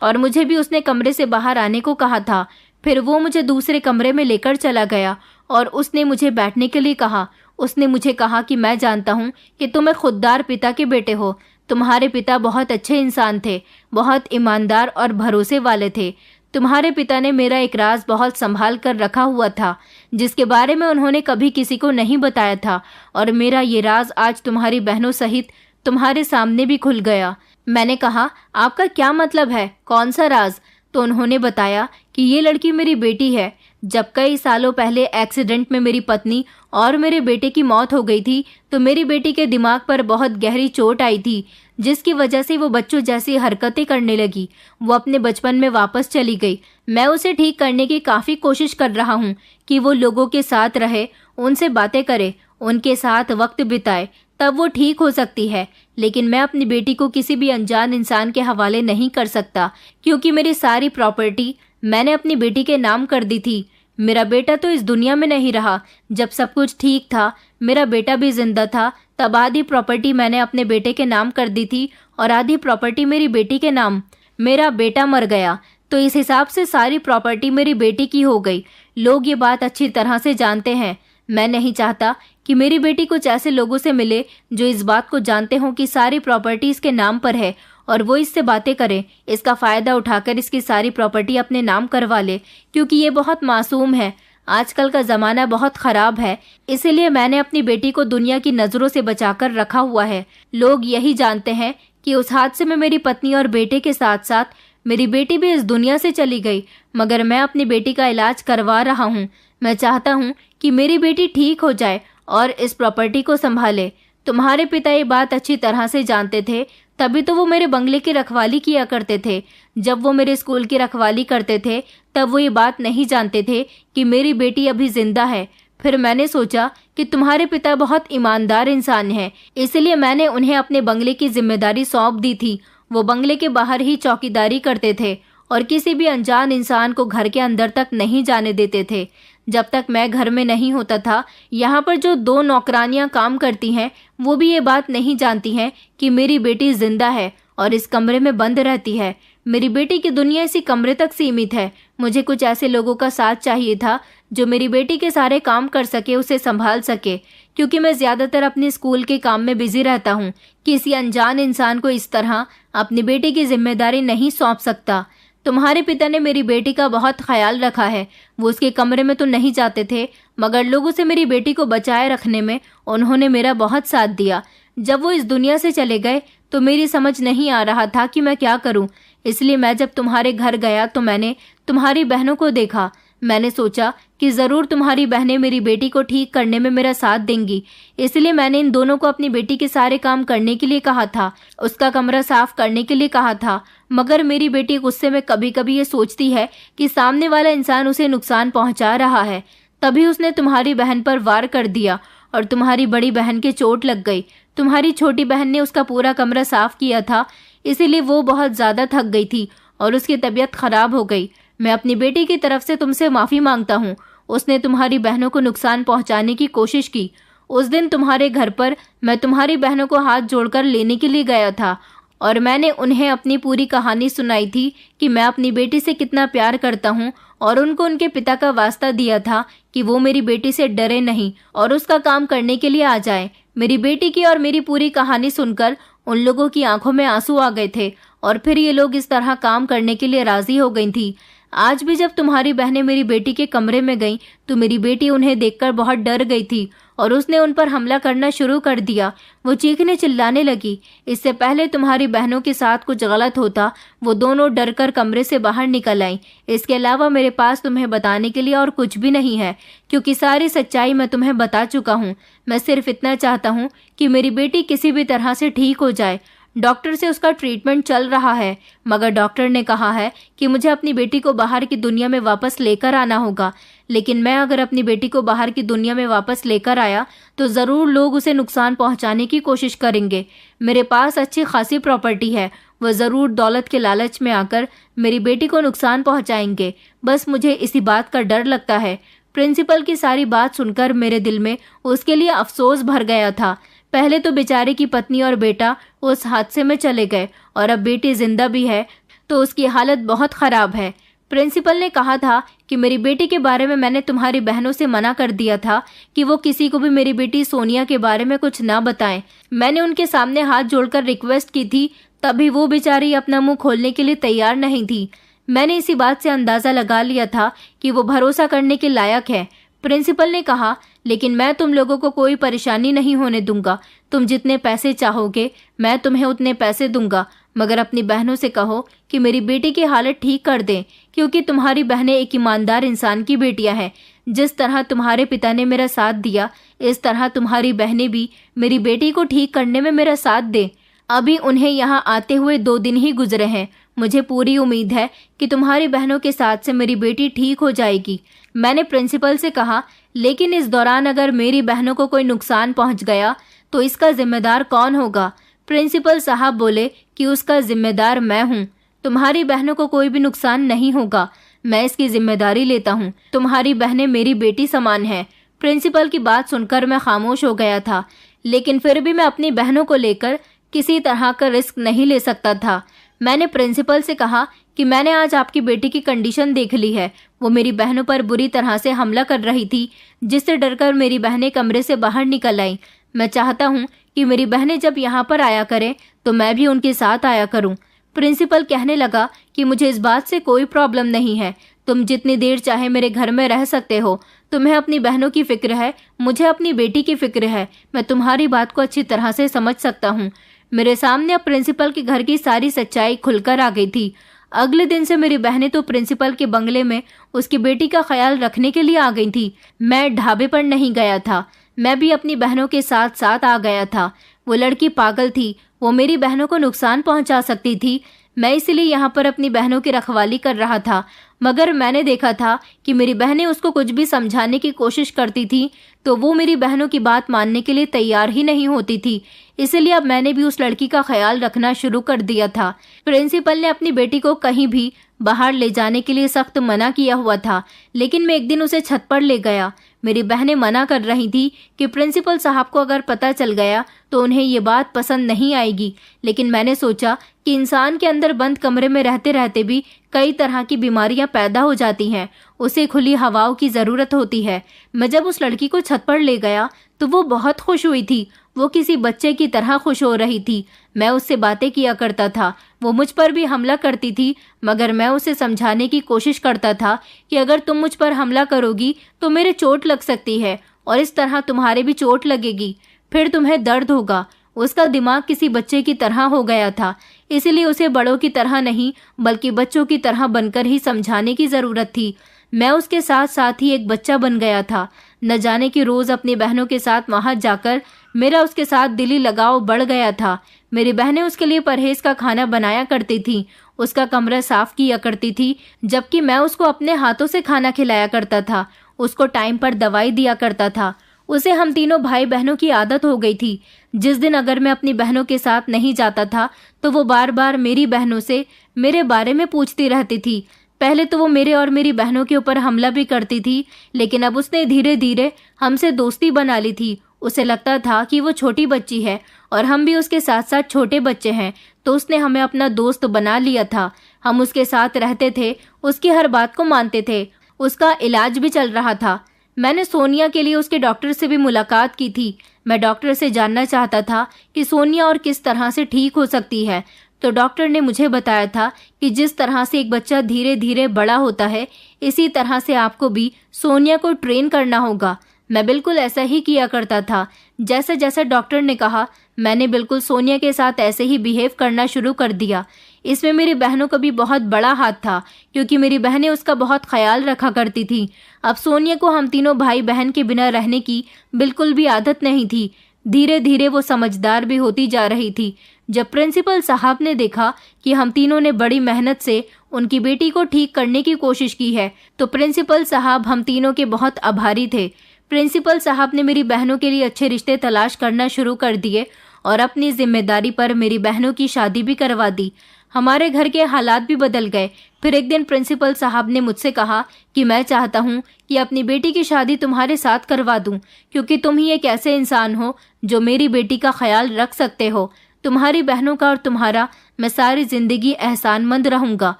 Speaker 1: और मुझे भी उसने कमरे से बाहर आने को कहा था। फिर वो मुझे दूसरे कमरे में लेकर चला गया और उसने मुझे बैठने के लिए कहा। उसने मुझे कहा कि मैं जानता हूँ कि तुम एक खुददार पिता के बेटे हो। तुम्हारे पिता बहुत अच्छे इंसान थे, बहुत ईमानदार और भरोसे वाले थे। तुम्हारे पिता ने मेरा एक राज बहुत संभाल कर रखा हुआ था, जिसके बारे में उन्होंने कभी किसी को नहीं बताया था, और मेरा ये राज आज तुम्हारी बहनों सहित तुम्हारे सामने भी खुल गया। मैंने कहा, आपका क्या मतलब है, कौन सा राज? तो उन्होंने बताया कि ये लड़की मेरी बेटी है। जब कई सालों पहले एक्सीडेंट में मेरी पत्नी और मेरे बेटे की मौत हो गई थी तो मेरी बेटी के दिमाग पर बहुत गहरी चोट आई थी, जिसकी वजह से वो बच्चों जैसी हरकतें करने लगी। वो अपने बचपन में वापस चली गई। मैं उसे ठीक करने की काफ़ी कोशिश कर रहा हूँ कि वो लोगों के साथ रहे, उनसे बातें करे, उनके साथ वक्त बिताए, तब वो ठीक हो सकती है। लेकिन मैं अपनी बेटी को किसी भी अनजान इंसान के हवाले नहीं कर सकता, क्योंकि मेरी सारी प्रॉपर्टी मैंने अपनी बेटी के नाम कर दी थी। मेरा बेटा तो इस दुनिया में नहीं रहा। जब सब कुछ ठीक था, मेरा बेटा भी जिंदा था, तब आधी प्रॉपर्टी मैंने अपने बेटे के नाम कर दी थी और आधी प्रॉपर्टी मेरी बेटी के नाम। मेरा बेटा मर गया तो इस हिसाब से सारी प्रॉपर्टी मेरी बेटी की हो गई। लोग ये बात अच्छी तरह से जानते हैं। मैं नहीं चाहता कि मेरी बेटी कुछ ऐसे लोगों से मिले जो इस बात को जानते हों कि सारी प्रॉपर्टी इसके नाम पर है और वो इससे बातें करें, इसका फ़ायदा उठाकर इसकी सारी प्रॉपर्टी अपने नाम करवा ले, क्योंकि ये बहुत मासूम है। आजकल का ज़माना बहुत ख़राब है, इसीलिए मैंने अपनी बेटी को दुनिया की नज़रों से बचाकर रखा हुआ है। लोग यही जानते हैं कि उस हादसे में मेरी पत्नी और बेटे के साथ साथ मेरी बेटी भी इस दुनिया से चली गई, मगर मैं अपनी बेटी का इलाज करवा रहा हूँ। मैं चाहता हूँ कि मेरी बेटी ठीक हो जाए और इस प्रॉपर्टी को संभाले। तुम्हारे पिता ये बात अच्छी तरह से जानते थे, तभी तो वो मेरे बंगले की रखवाली किया करते थे। जब वो मेरे स्कूल की रखवाली करते थे तब वो ये बात नहीं जानते थे कि मेरी बेटी अभी जिंदा है। फिर मैंने सोचा कि तुम्हारे पिता बहुत ईमानदार इंसान हैं, इसलिए मैंने उन्हें अपने बंगले की जिम्मेदारी सौंप दी थी। वो बंगले के बाहर ही चौकीदारी करते थे और किसी भी अनजान इंसान को घर के अंदर तक नहीं जाने देते थे। जब तक मैं घर में नहीं होता था, यहाँ पर जो 2 नौकरानियाँ काम करती हैं वो भी ये बात नहीं जानती हैं कि मेरी बेटी जिंदा है और इस कमरे में बंद रहती है। मेरी बेटी की दुनिया इसी कमरे तक सीमित है। मुझे कुछ ऐसे लोगों का साथ चाहिए था जो मेरी बेटी के सारे काम कर सके, उसे संभाल सके, क्योंकि मैं ज़्यादातर अपने स्कूल के काम में बिजी रहता हूँ। किसी अनजान इंसान को इस तरह अपनी बेटी की जिम्मेदारी नहीं सौंप सकता। तुम्हारे पिता ने मेरी बेटी का बहुत ख्याल रखा है। वो उसके कमरे में तो नहीं जाते थे, मगर लोगों से मेरी बेटी को बचाए रखने में उन्होंने मेरा बहुत साथ दिया। जब वो इस दुनिया से चले गए तो मेरी समझ नहीं आ रहा था कि मैं क्या करूं। इसलिए मैं जब तुम्हारे घर गया तो मैंने तुम्हारी बहनों को देखा। मैंने सोचा कि ज़रूर तुम्हारी बहनें मेरी बेटी को ठीक करने में मेरा साथ देंगी, इसलिए मैंने इन दोनों को अपनी बेटी के सारे काम करने के लिए कहा था, उसका कमरा साफ करने के लिए कहा था। मगर मेरी बेटी गुस्से में कभी कभी ये सोचती है कि सामने वाला इंसान उसे नुकसान पहुंचा रहा है। तभी उसने तुम्हारी बहन पर वार कर दिया और तुम्हारी बड़ी बहन के चोट लग गई। तुम्हारी छोटी बहन ने उसका पूरा कमरा साफ किया था, इसीलिए वो बहुत ज़्यादा थक गई थी और उसकी तबीयत खराब हो गई। मैं अपनी बेटी की तरफ से तुमसे माफ़ी मांगता हूँ। उसने तुम्हारी बहनों को नुकसान पहुँचाने की कोशिश की। उस दिन तुम्हारे घर पर मैं तुम्हारी बहनों को हाथ जोड़कर लेने के लिए गया था और मैंने उन्हें अपनी पूरी कहानी सुनाई थी कि मैं अपनी बेटी से कितना प्यार करता हूँ, और उनको उनके पिता का वास्ता दिया था कि वो मेरी बेटी से डरे नहीं और उसका काम करने के लिए आ जाए। मेरी बेटी की और मेरी पूरी कहानी सुनकर उन लोगों की आंखों में आंसू आ गए थे और फिर ये लोग इस तरह काम करने के लिए राजी हो गई थी। आज भी जब तुम्हारी बहनें मेरी बेटी के कमरे में गईं तो मेरी बेटी उन्हें देखकर बहुत डर गई थी और उसने उन पर हमला करना शुरू कर दिया। वो चीखने चिल्लाने लगी। इससे पहले तुम्हारी बहनों के साथ कुछ गलत होता, वो दोनों डरकर कमरे से बाहर निकल आईं। इसके अलावा मेरे पास तुम्हें बताने के लिए और कुछ भी नहीं है, क्योंकि सारी सच्चाई मैं तुम्हें बता चुका हूँ। मैं सिर्फ इतना चाहता हूँ कि मेरी बेटी किसी भी तरह से ठीक हो जाए। डॉक्टर से उसका ट्रीटमेंट चल रहा है, मगर डॉक्टर ने कहा है कि मुझे अपनी बेटी को बाहर की दुनिया में वापस लेकर आना होगा। लेकिन मैं अगर अपनी बेटी को बाहर की दुनिया में वापस लेकर आया तो ज़रूर लोग उसे नुकसान पहुंचाने की कोशिश करेंगे। मेरे पास अच्छी खासी प्रॉपर्टी है, वह ज़रूर दौलत के लालच में आकर मेरी बेटी को नुकसान पहुंचाएंगे। बस मुझे इसी बात का डर लगता है। प्रिंसिपल की सारी बात सुनकर मेरे दिल में उसके लिए अफसोस भर गया था। पहले तो बेचारे की पत्नी और बेटा उस हादसे में चले गए और अब बेटी जिंदा भी है तो उसकी हालत बहुत ख़राब है। प्रिंसिपल ने कहा था कि मेरी बेटी के बारे में मैंने तुम्हारी बहनों से मना कर दिया था कि वो किसी को भी मेरी बेटी सोनिया के बारे में कुछ ना बताएं। मैंने उनके सामने हाथ जोड़कर रिक्वेस्ट की थी, तभी वो बेचारी अपना मुंह खोलने के लिए तैयार नहीं थी। मैंने इसी बात से अंदाज़ा लगा लिया था कि वो भरोसा करने के लायक है। प्रिंसिपल ने कहा, लेकिन मैं तुम लोगों को कोई परेशानी नहीं होने दूंगा। तुम जितने पैसे चाहोगे मैं तुम्हें उतने पैसे दूंगा, मगर अपनी बहनों से कहो कि मेरी बेटी की हालत ठीक कर दें, क्योंकि तुम्हारी बहनें एक ईमानदार इंसान की बेटियां हैं। जिस तरह तुम्हारे पिता ने मेरा साथ दिया, इस तरह तुम्हारी बहनें भी मेरी बेटी को ठीक करने में मेरा साथ दें। अभी उन्हें यहाँ आते हुए 2 दिन ही गुजरे हैं। मुझे पूरी उम्मीद है कि तुम्हारी बहनों के साथ से मेरी बेटी ठीक हो जाएगी। मैंने प्रिंसिपल से कहा, लेकिन इस दौरान अगर मेरी बहनों को कोई नुकसान पहुंच गया तो इसका जिम्मेदार कौन होगा? प्रिंसिपल साहब बोले कि उसका जिम्मेदार मैं हूँ। तुम्हारी बहनों को कोई भी नुकसान नहीं होगा, मैं इसकी जिम्मेदारी लेता हूँ। तुम्हारी बहनें मेरी बेटी समान हैं। प्रिंसिपल की बात सुनकर मैं खामोश हो गया था, लेकिन फिर भी मैं अपनी बहनों को लेकर किसी तरह का रिस्क नहीं ले सकता था। मैंने प्रिंसिपल से कहा कि मैंने आज आपकी बेटी की कंडीशन देख ली है। वो मेरी बहनों पर बुरी तरह से हमला कर रही थी, जिससे डरकर मेरी बहनें कमरे से बाहर निकल आईं। मैं चाहता हूँ कि मेरी बहनें जब यहाँ पर आया करें तो मैं भी उनके साथ आया करूँ। प्रिंसिपल कहने लगा कि मुझे इस बात से कोई प्रॉब्लम नहीं है। तुम जितनी देर चाहे मेरे घर में रह सकते हो। तुम्हें अपनी बहनों की फिक्र है, मुझे अपनी बेटी की फिक्र है। मैं तुम्हारी बात को अच्छी तरह से समझ सकता हूँ। मेरे सामने अब प्रिंसिपल के घर की सारी सच्चाई खुलकर आ गई थी। अगले दिन से मेरी बहनें तो प्रिंसिपल के बंगले में उसकी बेटी का ख्याल रखने के लिए आ गई थी। मैं ढाबे पर नहीं गया था, मैं भी अपनी बहनों के साथ साथ आ गया था। वो लड़की पागल थी, वो मेरी बहनों को नुकसान पहुंचा सकती थी। मैं इसलिए यहाँ पर अपनी बहनों की रखवाली कर रहा था, मगर मैंने देखा था कि मेरी बहनें उसको कुछ भी समझाने की कोशिश करती थी तो वो मेरी बहनों की बात मानने के लिए तैयार ही नहीं होती थी। इसलिए अब मैंने भी उस लड़की का ख्याल रखना शुरू कर दिया था। प्रिंसिपल ने अपनी बेटी को कहीं भी बाहर ले जाने के लिए सख्त मना किया हुआ था, लेकिन मैं एक दिन उसे छत पर ले गया। मेरी बहनें मना कर रही थी कि प्रिंसिपल साहब को अगर पता चल गया तो उन्हें ये बात पसंद नहीं आएगी, लेकिन मैंने सोचा कि इंसान के अंदर बंद कमरे में रहते रहते भी कई तरह की बीमारियां पैदा हो जाती हैं, उसे खुली हवाओं की ज़रूरत होती है। मैं जब उस लड़की को छत पर ले गया तो वो बहुत खुश हुई थी। वो किसी बच्चे की तरह खुश हो रही थी। मैं उससे बातें किया करता था, वो मुझ पर भी हमला करती थी, मगर मैं उसे समझाने की कोशिश करता था कि अगर तुम मुझ पर हमला करोगी तो मेरे चोट लग सकती है और इस तरह तुम्हारे भी चोट लगेगी, फिर तुम्हें दर्द होगा। उसका दिमाग किसी बच्चे की तरह हो गया था, इसलिए उसे बड़ों की तरह नहीं बल्कि बच्चों की तरह बनकर ही समझाने की ज़रूरत थी। मैं उसके साथ साथ ही एक बच्चा बन गया था। न जाने कि रोज़ अपनी बहनों के साथ वहाँ जाकर मेरा उसके साथ दिली लगाव बढ़ गया था। मेरी बहनें उसके लिए परहेज़ का खाना बनाया करती थीं, उसका कमरा साफ़ किया करती थी, जबकि मैं उसको अपने हाथों से खाना खिलाया करता था, उसको टाइम पर दवाई दिया करता था। उसे हम तीनों भाई बहनों की आदत हो गई थी। जिस दिन अगर मैं अपनी बहनों के साथ नहीं जाता था तो वो बार बार मेरी बहनों से मेरे बारे में पूछती रहती थी। पहले तो वो मेरे और मेरी बहनों के ऊपर हमला भी करती थी, लेकिन अब उसने धीरे धीरे हमसे दोस्ती बना ली थी। उसे लगता था कि वो छोटी बच्ची है और हम भी उसके साथ साथ छोटे बच्चे हैं, तो उसने हमें अपना दोस्त बना लिया था। हम उसके साथ रहते थे, उसकी हर बात को मानते थे, उसका इलाज भी चल रहा था। मैंने सोनिया के लिए उसके डॉक्टर से भी मुलाकात की थी। मैं डॉक्टर से जानना चाहता था कि सोनिया और किस तरह से ठीक हो सकती है, तो डॉक्टर ने मुझे बताया था कि जिस तरह से एक बच्चा धीरे धीरे बड़ा होता है, इसी तरह से आपको भी सोनिया को ट्रेन करना होगा। मैं बिल्कुल ऐसा ही किया करता था। जैसे जैसे डॉक्टर ने कहा, मैंने बिल्कुल सोनिया के साथ ऐसे ही बिहेव करना शुरू कर दिया। इसमें मेरी बहनों का भी बहुत बड़ा हाथ था, क्योंकि मेरी बहनें उसका बहुत ख्याल रखा करती थी। अब सोनिया को हम तीनों भाई बहन के बिना रहने की बिल्कुल भी आदत नहीं थी। धीरे धीरे वो समझदार भी होती जा रही थी। जब प्रिंसिपल साहब ने देखा कि हम तीनों ने बड़ी मेहनत से उनकी बेटी को ठीक करने की कोशिश की है, तो प्रिंसिपल साहब हम तीनों के बहुत आभारी थे। प्रिंसिपल साहब ने मेरी बहनों के लिए अच्छे रिश्ते तलाश करना शुरू कर दिए और अपनी जिम्मेदारी पर मेरी बहनों की शादी भी करवा दी। हमारे घर के हालात भी बदल गए। फिर एक दिन प्रिंसिपल साहब ने मुझसे कहा कि मैं चाहता हूँ कि अपनी बेटी की शादी तुम्हारे साथ करवा दूँ, क्योंकि तुम ही एक ऐसे इंसान हो जो मेरी बेटी का ख्याल रख सकते हो। तुम्हारी बहनों का और तुम्हारा मैं सारी जिंदगी एहसानमंद रहूंगा।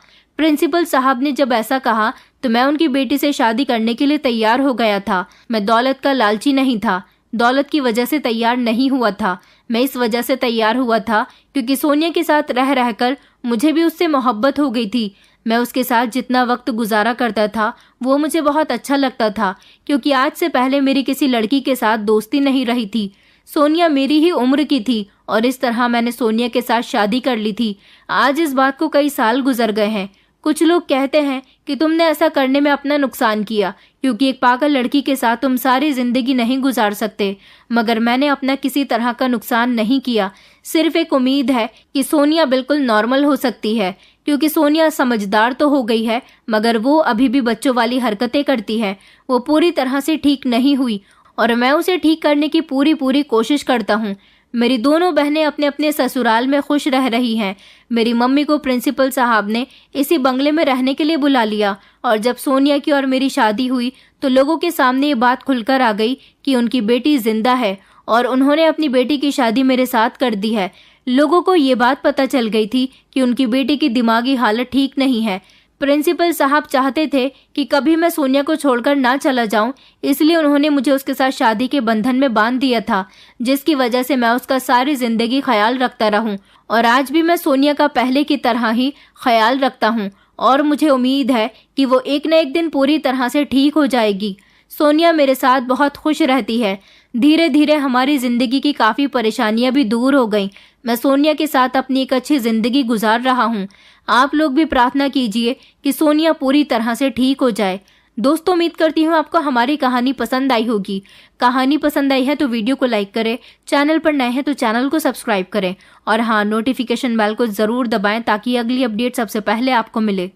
Speaker 1: प्रिंसिपल साहब ने जब ऐसा कहा तो मैं उनकी बेटी से शादी करने के लिए तैयार हो गया था। मैं दौलत का लालची नहीं था, दौलत की वजह से तैयार नहीं हुआ था। मैं इस वजह से तैयार हुआ था क्योंकि सोनिया के साथ रह रहकर मुझे भी उससे मोहब्बत हो गई थी। मैं उसके साथ जितना वक्त गुजारा करता था वो मुझे बहुत अच्छा लगता था, क्योंकि आज से पहले मेरी किसी लड़की के साथ दोस्ती नहीं रही थी। सोनिया मेरी ही उम्र की थी और इस तरह मैंने सोनिया के साथ शादी कर ली थी। आज इस बात को कई साल गुजर गए हैं। कुछ लोग कहते हैं कि तुमने ऐसा करने में अपना नुकसान किया, क्योंकि एक पागल लड़की के साथ तुम सारी जिंदगी नहीं गुजार सकते। मगर मैंने अपना किसी तरह का नुकसान नहीं किया। सिर्फ एक उम्मीद है कि सोनिया बिल्कुल नॉर्मल हो सकती है, क्योंकि सोनिया समझदार तो हो गई है, मगर वो अभी भी बच्चों वाली हरकतें करती है। वो पूरी तरह से ठीक नहीं हुई और मैं उसे ठीक करने की पूरी कोशिश करता हूँ। मेरी दोनों बहनें अपने अपने ससुराल में खुश रह रही हैं। मेरी मम्मी को प्रिंसिपल साहब ने इसी बंगले में रहने के लिए बुला लिया, और जब सोनिया की और मेरी शादी हुई तो लोगों के सामने ये बात खुलकर आ गई कि उनकी बेटी जिंदा है और उन्होंने अपनी बेटी की शादी मेरे साथ कर दी है। लोगों को ये बात पता चल गई थी कि उनकी बेटी की दिमागी हालत ठीक नहीं है। प्रिंसिपल साहब चाहते थे कि कभी मैं सोनिया को छोड़कर ना चला जाऊं, इसलिए उन्होंने मुझे उसके साथ शादी के बंधन में बांध दिया था, जिसकी वजह से मैं उसका सारी जिंदगी ख्याल रखता रहूं। और आज भी मैं सोनिया का पहले की तरह ही ख्याल रखता हूं और मुझे उम्मीद है कि वो एक न एक दिन पूरी तरह से ठीक हो जाएगी। सोनिया मेरे साथ बहुत खुश रहती है। धीरे धीरे हमारी जिंदगी की काफ़ी परेशानियां भी दूर हो गईं। मैं सोनिया के साथ अपनी एक अच्छी जिंदगी गुजार रहा हूँ। आप लोग भी प्रार्थना कीजिए कि सोनिया पूरी तरह से ठीक हो जाए। दोस्तों, उम्मीद करती हूँ आपको हमारी कहानी पसंद आई होगी। कहानी पसंद आई है तो वीडियो को लाइक करें, चैनल पर नए हैं तो चैनल को सब्सक्राइब करें और हाँ, नोटिफिकेशन बेल को ज़रूर दबाएं ताकि अगली अपडेट सबसे पहले आपको मिले।